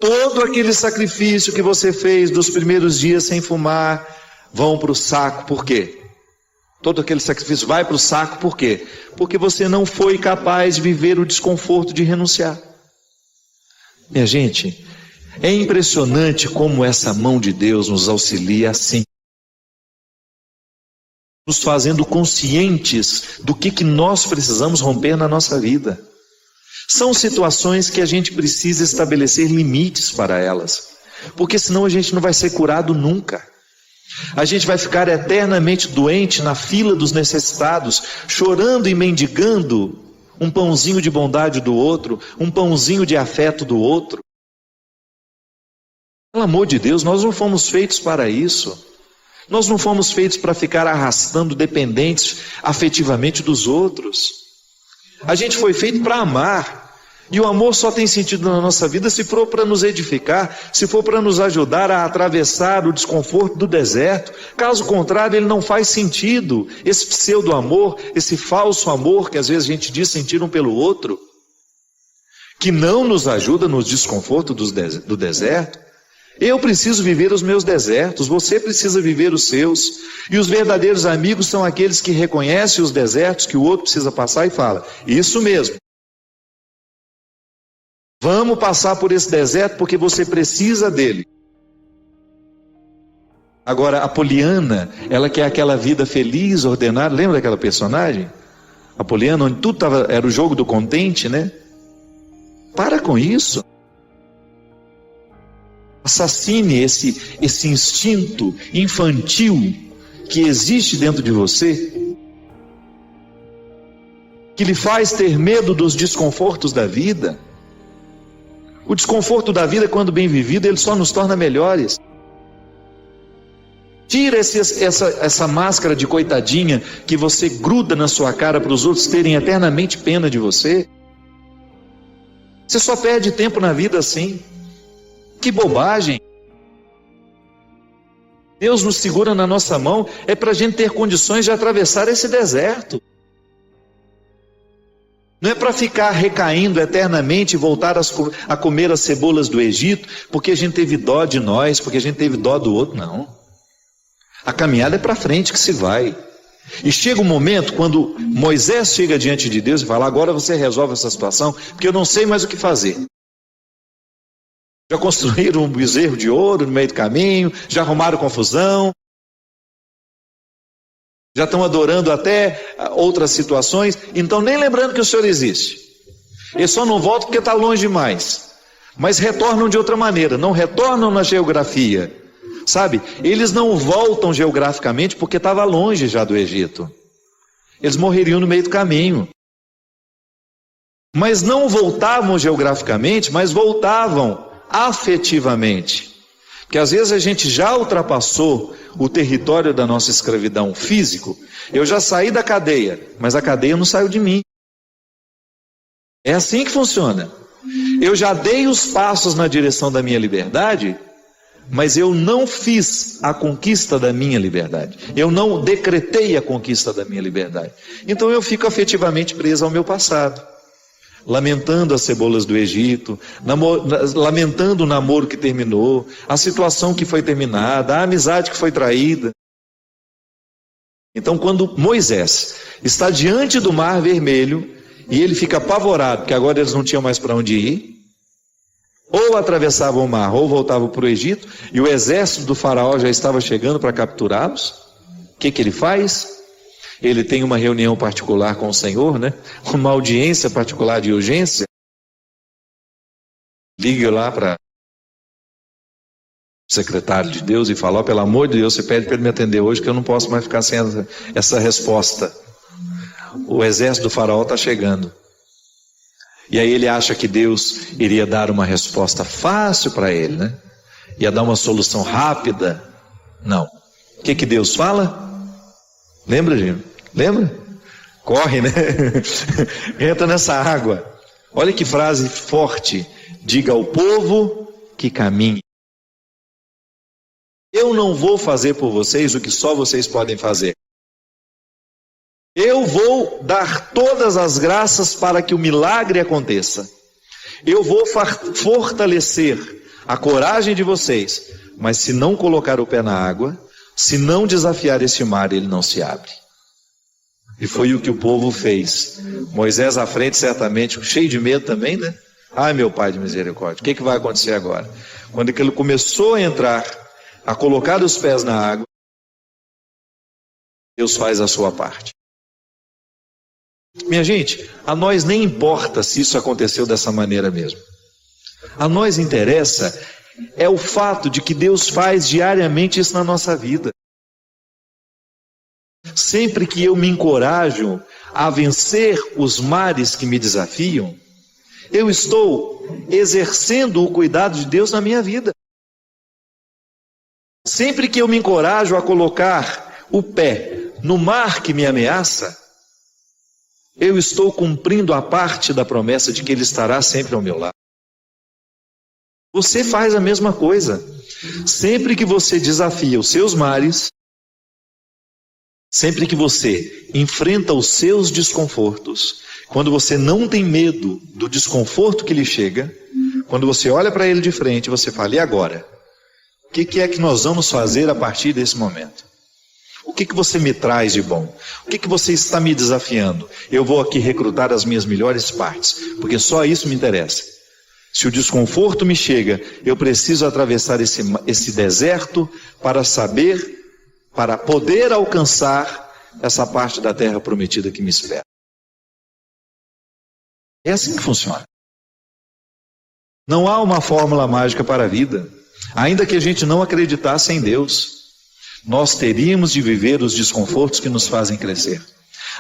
Todo aquele sacrifício que você fez dos primeiros dias sem fumar vão para o saco. Por quê? Todo aquele sacrifício vai para o saco. Por quê? Porque você não foi capaz de viver o desconforto de renunciar. Minha gente, é impressionante como essa mão de Deus nos auxilia assim, nos fazendo conscientes do que nós precisamos romper na nossa vida. São situações que a gente precisa estabelecer limites para elas, porque senão a gente não vai ser curado nunca. A gente vai ficar eternamente doente na fila dos necessitados, chorando e mendigando um pãozinho de bondade do outro, um pãozinho de afeto do outro. Pelo amor de Deus, nós não fomos feitos para isso. Nós não fomos feitos para ficar arrastando dependentes afetivamente dos outros. A gente foi feito para amar. E o amor só tem sentido na nossa vida se for para nos edificar, se for para nos ajudar a atravessar o desconforto do deserto. Caso contrário, ele não faz sentido. Esse pseudo-amor, esse falso amor que às vezes a gente diz sentir um pelo outro, que não nos ajuda nos desconfortos do deserto. Eu preciso viver os meus desertos, você precisa viver os seus. E os verdadeiros amigos são aqueles que reconhecem os desertos que o outro precisa passar e fala: isso mesmo. Vamos passar por esse deserto porque você precisa dele. Agora, a Poliana, ela quer aquela vida feliz, ordenada. Lembra daquela personagem? A Poliana, onde tudo era o jogo do contente, né? Para com isso. Assassine esse instinto infantil que existe dentro de você, que lhe faz ter medo dos desconfortos da vida. O desconforto da vida, quando bem vivido, ele só nos torna melhores. Tira essa máscara de coitadinha que você gruda na sua cara para os outros terem eternamente pena de você. Você só perde tempo na vida assim. Que bobagem. Deus nos segura na nossa mão é para a gente ter condições de atravessar esse deserto. Não é para ficar recaindo eternamente e voltar a comer as cebolas do Egito, porque a gente teve dó de nós, porque a gente teve dó do outro, não. A caminhada é para frente que se vai. E chega um momento quando Moisés chega diante de Deus e fala: agora você resolve essa situação, porque eu não sei mais o que fazer. Já construíram um bezerro de ouro no meio do caminho, já arrumaram confusão, já estão adorando até outras situações, então nem lembrando que o Senhor existe. Eles só não voltam porque está longe demais, mas retornam de outra maneira, não retornam na geografia, sabe? Eles não voltam geograficamente porque estava longe já do Egito, eles morreriam no meio do caminho, mas não voltavam geograficamente, mas voltavam afetivamente, porque às vezes a gente já ultrapassou o território da nossa escravidão físico. Eu já saí da cadeia, mas a cadeia não saiu de mim. É assim que funciona. Eu já dei os passos na direção da minha liberdade, mas eu não fiz a conquista da minha liberdade. Eu não decretei a conquista da minha liberdade. Então eu fico afetivamente preso ao meu passado, lamentando as cebolas do Egito, lamentando o namoro que terminou, a situação que foi terminada, a amizade que foi traída. Então, quando Moisés está diante do Mar Vermelho e ele fica apavorado, porque agora eles não tinham mais para onde ir, ou atravessavam o mar, ou voltavam para o Egito, e o exército do faraó já estava chegando para capturá-los, o que ele faz? Ele tem uma reunião particular com o Senhor, né? Uma audiência particular de urgência. Liga lá para o secretário de Deus e fala: pelo amor de Deus, você pede para ele me atender hoje, que eu não posso mais ficar sem essa resposta. O exército do faraó está chegando. E aí ele acha que Deus iria dar uma resposta fácil para ele, né? Ia dar uma solução rápida. Não. O que Deus fala? Lembra, gente? Lembra? Corre, né? Entra nessa água. Olha que frase forte. Diga ao povo que caminhe. Eu não vou fazer por vocês o que só vocês podem fazer. Eu vou dar todas as graças para que o milagre aconteça. Eu vou fortalecer a coragem de vocês. Mas se não colocar o pé na água, se não desafiar esse mar, ele não se abre. E foi o que o povo fez. Moisés à frente, certamente, cheio de medo também, né? Ai, meu Pai de misericórdia, o que vai acontecer agora? Quando ele começou a entrar, a colocar os pés na água, Deus faz a sua parte. Minha gente, a nós nem importa se isso aconteceu dessa maneira mesmo. A nós interessa é o fato de que Deus faz diariamente isso na nossa vida. Sempre que eu me encorajo a vencer os mares que me desafiam, eu estou exercendo o cuidado de Deus na minha vida. Sempre que eu me encorajo a colocar o pé no mar que me ameaça, eu estou cumprindo a parte da promessa de que Ele estará sempre ao meu lado. Você faz a mesma coisa. Sempre que você desafia os seus mares, sempre que você enfrenta os seus desconfortos, quando você não tem medo do desconforto que lhe chega, quando você olha para ele de frente, você fala: e agora? O que é que nós vamos fazer a partir desse momento? O que você me traz de bom? O que você está me desafiando? Eu vou aqui recrutar as minhas melhores partes, porque só isso me interessa. Se o desconforto me chega, eu preciso atravessar esse deserto para poder alcançar essa parte da terra prometida que me espera. É assim que funciona. Não há uma fórmula mágica para a vida. Ainda que a gente não acreditasse em Deus, nós teríamos de viver os desconfortos que nos fazem crescer.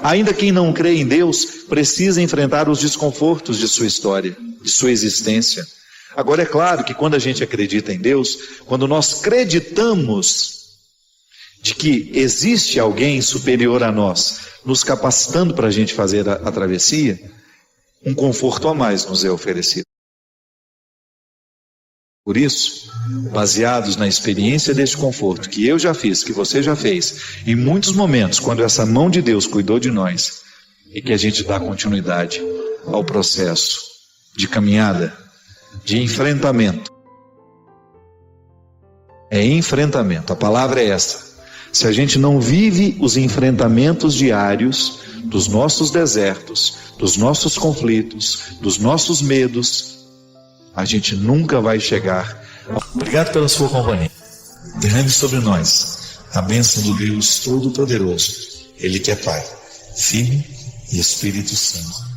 Ainda quem não crê em Deus precisa enfrentar os desconfortos de sua história, de sua existência. Agora é claro que quando a gente acredita em Deus, quando nós acreditamos de que existe alguém superior a nós, nos capacitando para a gente fazer a travessia, um conforto a mais nos é oferecido. Por isso, baseados na experiência deste conforto que eu já fiz, que você já fez, em muitos momentos, quando essa mão de Deus cuidou de nós, e que a gente dá continuidade ao processo de caminhada, de enfrentamento. É enfrentamento, a palavra é essa. se a gente não vive os enfrentamentos diários dos nossos desertos, dos nossos conflitos, dos nossos medos, a gente nunca vai chegar. Obrigado pela sua companhia. Derrame sobre nós a bênção do Deus Todo-Poderoso, Ele que é Pai, Filho e Espírito Santo.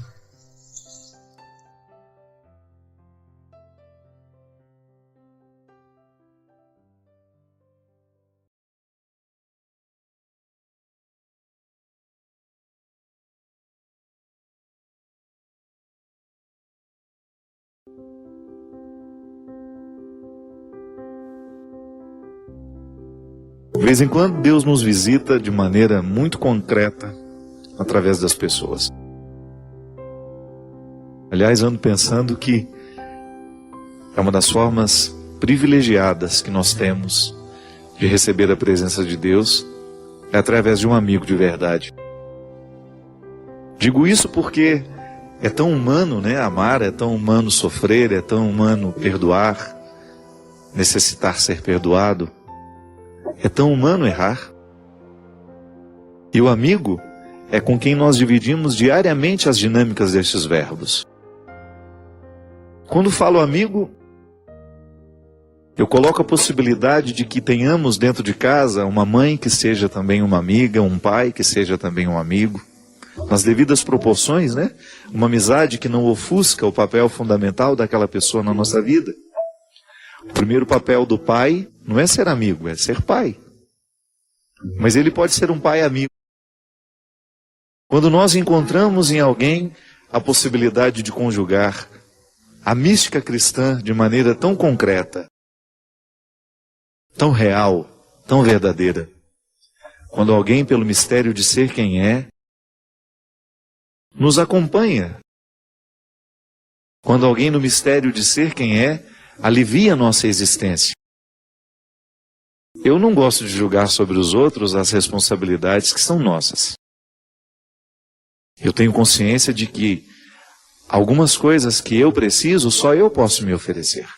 De vez em quando Deus nos visita de maneira muito concreta através das pessoas. Aliás, ando pensando que é uma das formas privilegiadas que nós temos de receber a presença de Deus é através de um amigo de verdade. Digo isso porque é tão humano, né, amar, é tão humano sofrer, é tão humano perdoar, necessitar ser perdoado. É tão humano errar. E o amigo é com quem nós dividimos diariamente as dinâmicas destes verbos. Quando falo amigo, eu coloco a possibilidade de que tenhamos dentro de casa uma mãe que seja também uma amiga, um pai que seja também um amigo, nas devidas proporções, né? Uma amizade que não ofusca o papel fundamental daquela pessoa na nossa vida. O primeiro papel do pai não é ser amigo, é ser pai. Mas ele pode ser um pai amigo. Quando nós encontramos em alguém a possibilidade de conjugar a mística cristã de maneira tão concreta, tão real, tão verdadeira, quando alguém, pelo mistério de ser quem é, nos acompanha, quando alguém no mistério de ser quem é, alivia a nossa existência. Eu não gosto de julgar sobre os outros as responsabilidades que são nossas. Eu tenho consciência de que algumas coisas que eu preciso, só eu posso me oferecer.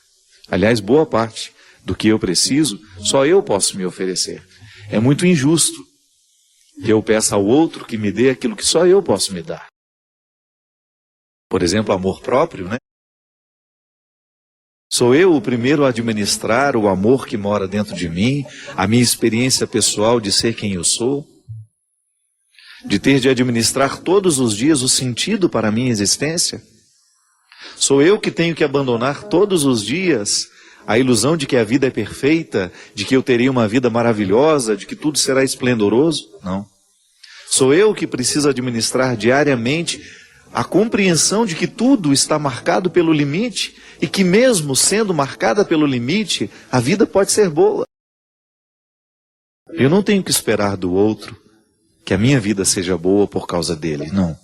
Aliás, boa parte do que eu preciso, só eu posso me oferecer. É muito injusto que eu peça ao outro que me dê aquilo que só eu posso me dar. Por exemplo, amor próprio, né? Sou eu o primeiro a administrar o amor que mora dentro de mim, a minha experiência pessoal de ser quem eu sou, de ter de administrar todos os dias o sentido para a minha existência. Sou eu que tenho que abandonar todos os dias a ilusão de que a vida é perfeita, de que eu terei uma vida maravilhosa, de que tudo será esplendoroso. Não. Sou eu que preciso administrar diariamente a compreensão de que tudo está marcado pelo limite e que mesmo sendo marcada pelo limite, a vida pode ser boa. Eu não tenho que esperar do outro que a minha vida seja boa por causa dele, não.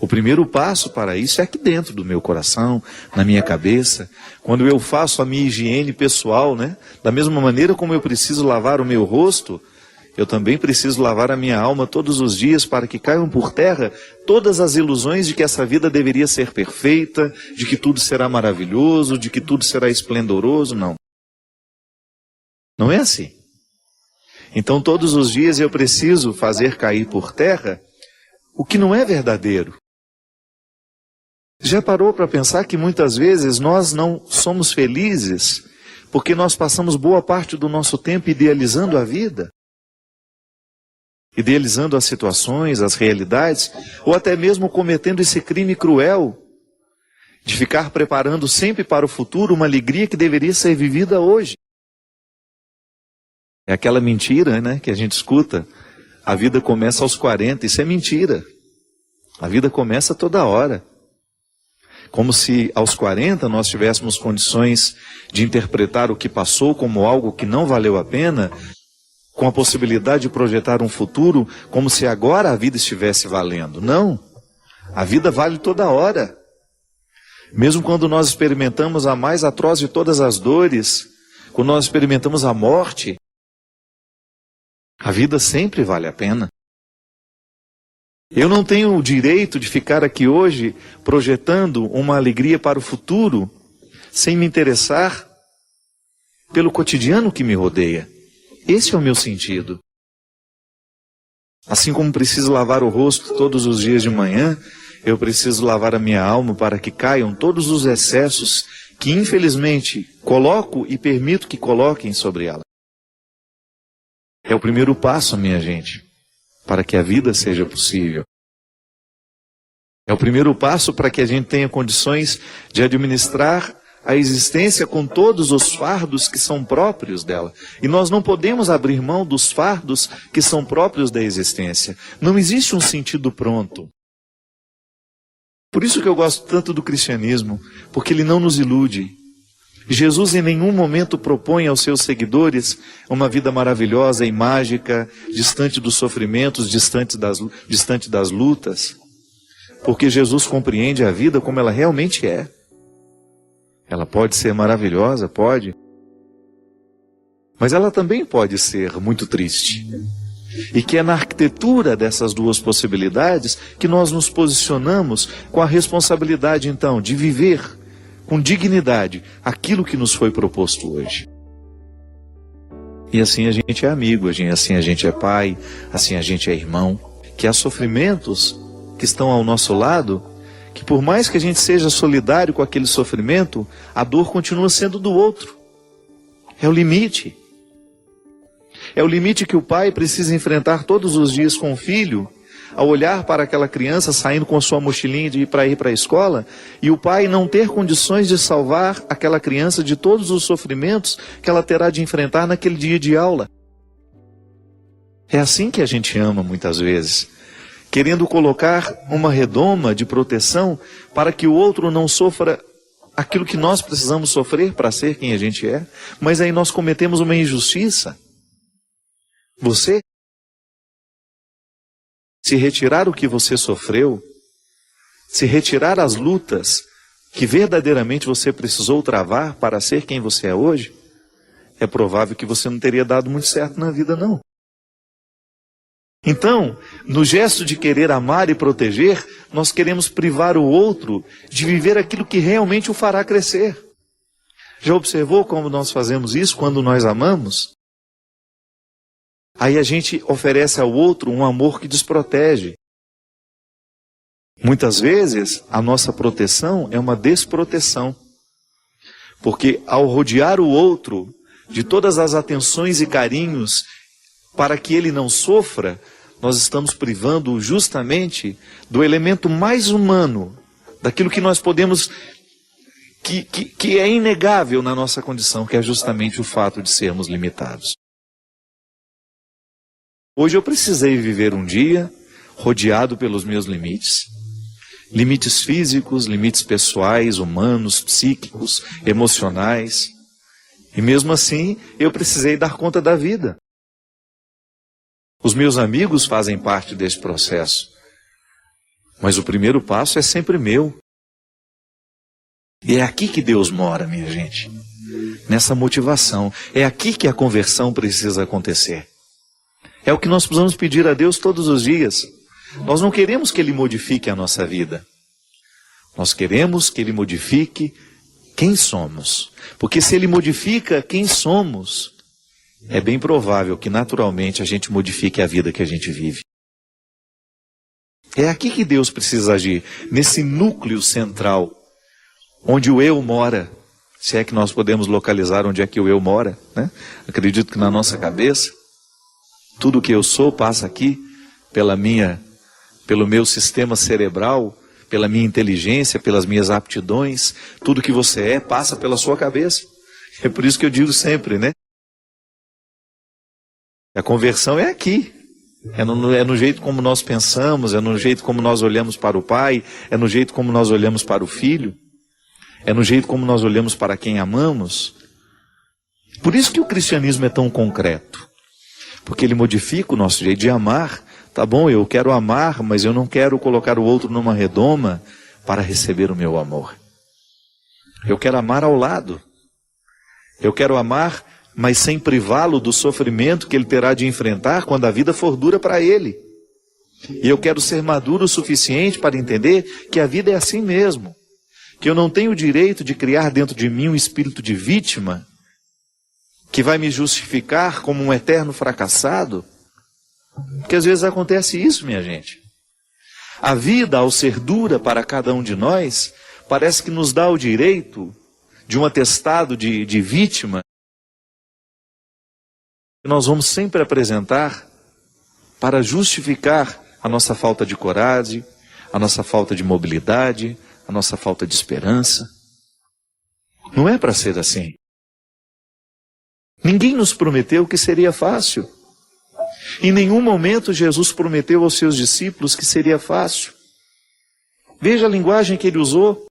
O primeiro passo para isso é aqui dentro do meu coração, na minha cabeça, quando eu faço a minha higiene pessoal, né? Da mesma maneira como eu preciso lavar o meu rosto, eu também preciso lavar a minha alma todos os dias para que caiam por terra todas as ilusões de que essa vida deveria ser perfeita, de que tudo será maravilhoso, de que tudo será esplendoroso. Não. Não é assim. Então todos os dias eu preciso fazer cair por terra o que não é verdadeiro. Já parou para pensar que muitas vezes nós não somos felizes porque nós passamos boa parte do nosso tempo idealizando a vida? Idealizando as situações, as realidades, ou até mesmo cometendo esse crime cruel de ficar preparando sempre para o futuro uma alegria que deveria ser vivida hoje. É aquela mentira, né, que a gente escuta, a vida começa aos 40, isso é mentira. A vida começa toda hora. Como se aos 40 nós tivéssemos condições de interpretar o que passou como algo que não valeu a pena, com a possibilidade de projetar um futuro como se agora a vida estivesse valendo. Não, a vida vale toda hora. Mesmo quando nós experimentamos a mais atroz de todas as dores, quando nós experimentamos a morte, a vida sempre vale a pena. Eu não tenho o direito de ficar aqui hoje projetando uma alegria para o futuro sem me interessar pelo cotidiano que me rodeia. Esse é o meu sentido. Assim como preciso lavar o rosto todos os dias de manhã, eu preciso lavar a minha alma para que caiam todos os excessos que, infelizmente, coloco e permito que coloquem sobre ela. É o primeiro passo, minha gente, para que a vida seja possível. É o primeiro passo para que a gente tenha condições de administrar a existência com todos os fardos que são próprios dela. E nós não podemos abrir mão dos fardos que são próprios da existência. Não existe um sentido pronto. Por isso que eu gosto tanto do cristianismo, porque ele não nos ilude. Jesus em nenhum momento propõe aos seus seguidores uma vida maravilhosa e mágica, distante dos sofrimentos, distante das lutas. Porque Jesus compreende a vida como ela realmente é. Ela pode ser maravilhosa, pode. Mas ela também pode ser muito triste. E que é na arquitetura dessas duas possibilidades que nós nos posicionamos com a responsabilidade, então, de viver com dignidade aquilo que nos foi proposto hoje. E assim a gente é amigo, assim a gente é pai, assim a gente é irmão. Que há sofrimentos que estão ao nosso lado, que por mais que a gente seja solidário com aquele sofrimento, a dor continua sendo do outro. É o limite. É o limite que o pai precisa enfrentar todos os dias com o filho, ao olhar para aquela criança saindo com a sua mochilinha de ir para a escola, e o pai não ter condições de salvar aquela criança de todos os sofrimentos que ela terá de enfrentar naquele dia de aula. É assim que a gente ama muitas vezes, querendo colocar uma redoma de proteção para que o outro não sofra aquilo que nós precisamos sofrer para ser quem a gente é, mas aí nós cometemos uma injustiça. Você, se retirar o que você sofreu, se retirar as lutas que verdadeiramente você precisou travar para ser quem você é hoje, é provável que você não teria dado muito certo na vida, não. Então, no gesto de querer amar e proteger, nós queremos privar o outro de viver aquilo que realmente o fará crescer. Já observou como nós fazemos isso quando nós amamos? Aí a gente oferece ao outro um amor que desprotege. Muitas vezes, a nossa proteção é uma desproteção. Porque ao rodear o outro de todas as atenções e carinhos para que ele não sofra, nós estamos privando justamente do elemento mais humano, daquilo que nós podemos, que é inegável na nossa condição, que é justamente o fato de sermos limitados. Hoje eu precisei viver um dia rodeado pelos meus limites. Limites físicos, limites pessoais, humanos, psíquicos, emocionais. E mesmo assim, eu precisei dar conta da vida. Os meus amigos fazem parte desse processo. Mas o primeiro passo é sempre meu. E é aqui que Deus mora, minha gente. Nessa motivação. É aqui que a conversão precisa acontecer. É o que nós precisamos pedir a Deus todos os dias. Nós não queremos que Ele modifique a nossa vida. Nós queremos que Ele modifique quem somos. Porque se Ele modifica quem somos, é bem provável que naturalmente a gente modifique a vida que a gente vive. É aqui que Deus precisa agir, nesse núcleo central, onde o eu mora. Se é que nós podemos localizar onde é que o eu mora, né? Acredito que na nossa cabeça. Tudo que eu sou passa aqui pelo meu sistema cerebral, pela minha inteligência, pelas minhas aptidões. Tudo que você é passa pela sua cabeça. É por isso que eu digo sempre, né? A conversão é aqui. É no jeito como nós pensamos, é no jeito como nós olhamos para o Pai, é no jeito como nós olhamos para o Filho, é no jeito como nós olhamos para quem amamos. Por isso que o cristianismo é tão concreto. Porque ele modifica o nosso jeito de amar. Tá bom, eu quero amar, mas eu não quero colocar o outro numa redoma para receber o meu amor. Eu quero amar ao lado. Eu quero amar, mas sem privá-lo do sofrimento que ele terá de enfrentar quando a vida for dura para ele. E eu quero ser maduro o suficiente para entender que a vida é assim mesmo. Que eu não tenho o direito de criar dentro de mim um espírito de vítima que vai me justificar como um eterno fracassado, Porque às vezes acontece isso, minha gente. A vida, ao ser dura para cada um de nós, parece que nos dá o direito de um atestado de vítima que nós vamos sempre apresentar para justificar a nossa falta de coragem, a nossa falta de mobilidade, a nossa falta de esperança. Não é para ser assim. Ninguém nos prometeu que seria fácil. Em nenhum momento Jesus prometeu aos seus discípulos que seria fácil. Veja a linguagem que ele usou.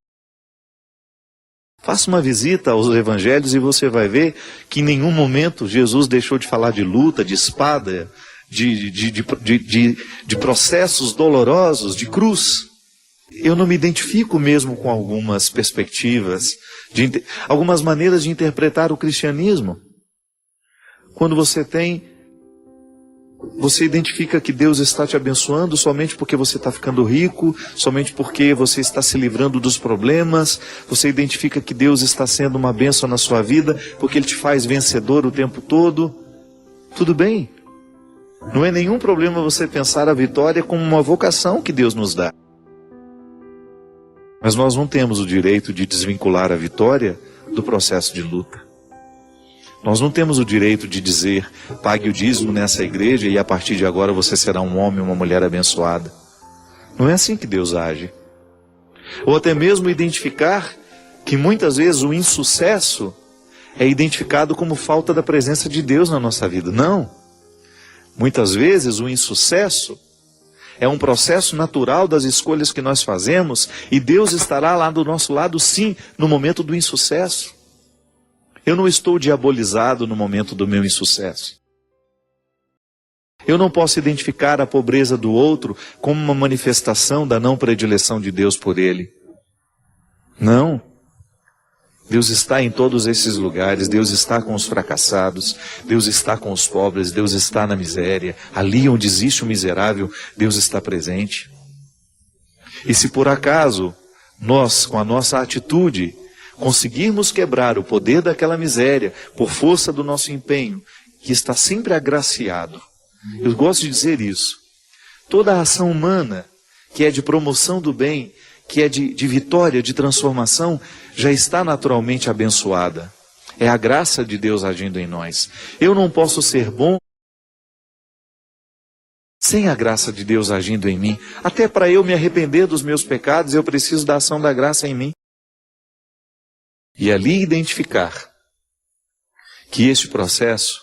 Faça uma visita aos evangelhos e você vai ver que em nenhum momento Jesus deixou de falar de luta, de espada, de processos dolorosos, de cruz. Eu não me identifico mesmo com algumas perspectivas, algumas maneiras de interpretar o cristianismo. Quando você identifica que Deus está te abençoando somente porque você está ficando rico, somente porque você está se livrando dos problemas, você identifica que Deus está sendo uma bênção na sua vida, porque Ele te faz vencedor o tempo todo. Tudo bem. Não é nenhum problema você pensar a vitória como uma vocação que Deus nos dá. Mas nós não temos o direito de desvincular a vitória do processo de luta. Nós não temos o direito de dizer, pague o dízimo nessa igreja e a partir de agora você será um homem ou uma mulher abençoada. Não é assim que Deus age. Ou até mesmo identificar que muitas vezes o insucesso é identificado como falta da presença de Deus na nossa vida. Não. Muitas vezes o insucesso é um processo natural das escolhas que nós fazemos e Deus estará lá do nosso lado sim, no momento do insucesso. Eu não estou diabolizado no momento do meu insucesso. Eu não posso identificar a pobreza do outro como uma manifestação da não predileção de Deus por ele. Não. Deus está em todos esses lugares, Deus está com os fracassados, Deus está com os pobres, Deus está na miséria. Ali onde existe o miserável, Deus está presente. E se por acaso nós, com a nossa atitude, conseguirmos quebrar o poder daquela miséria por força do nosso empenho, que está sempre agraciado. Eu gosto de dizer isso. Toda a ação humana que é de promoção do bem, que é de vitória, de transformação, já está naturalmente abençoada. É a graça de Deus agindo em nós. Eu não posso ser bom sem a graça de Deus agindo em mim. Até para eu me arrepender dos meus pecados, eu preciso da ação da graça em mim. E ali identificar que este processo,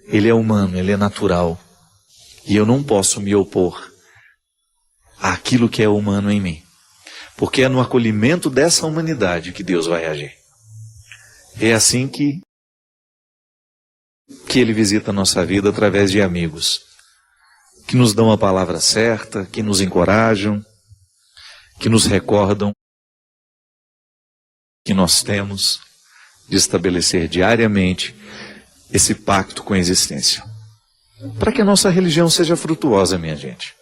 ele é humano, ele é natural. E eu não posso me opor àquilo que é humano em mim. Porque é no acolhimento dessa humanidade que Deus vai agir. É assim que Ele visita a nossa vida através de amigos. Que nos dão a palavra certa, que nos encorajam, que nos recordam que nós temos de estabelecer diariamente esse pacto com a existência. Para que a nossa religião seja frutuosa, minha gente.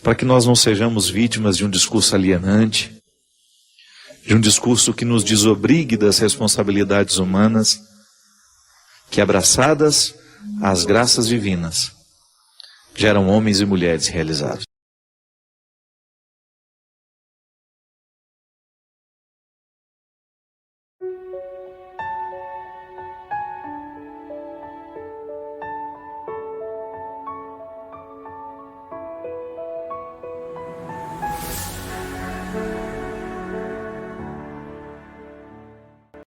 Para que nós não sejamos vítimas de um discurso alienante, de um discurso que nos desobrigue das responsabilidades humanas, que abraçadas às graças divinas, geram homens e mulheres realizados.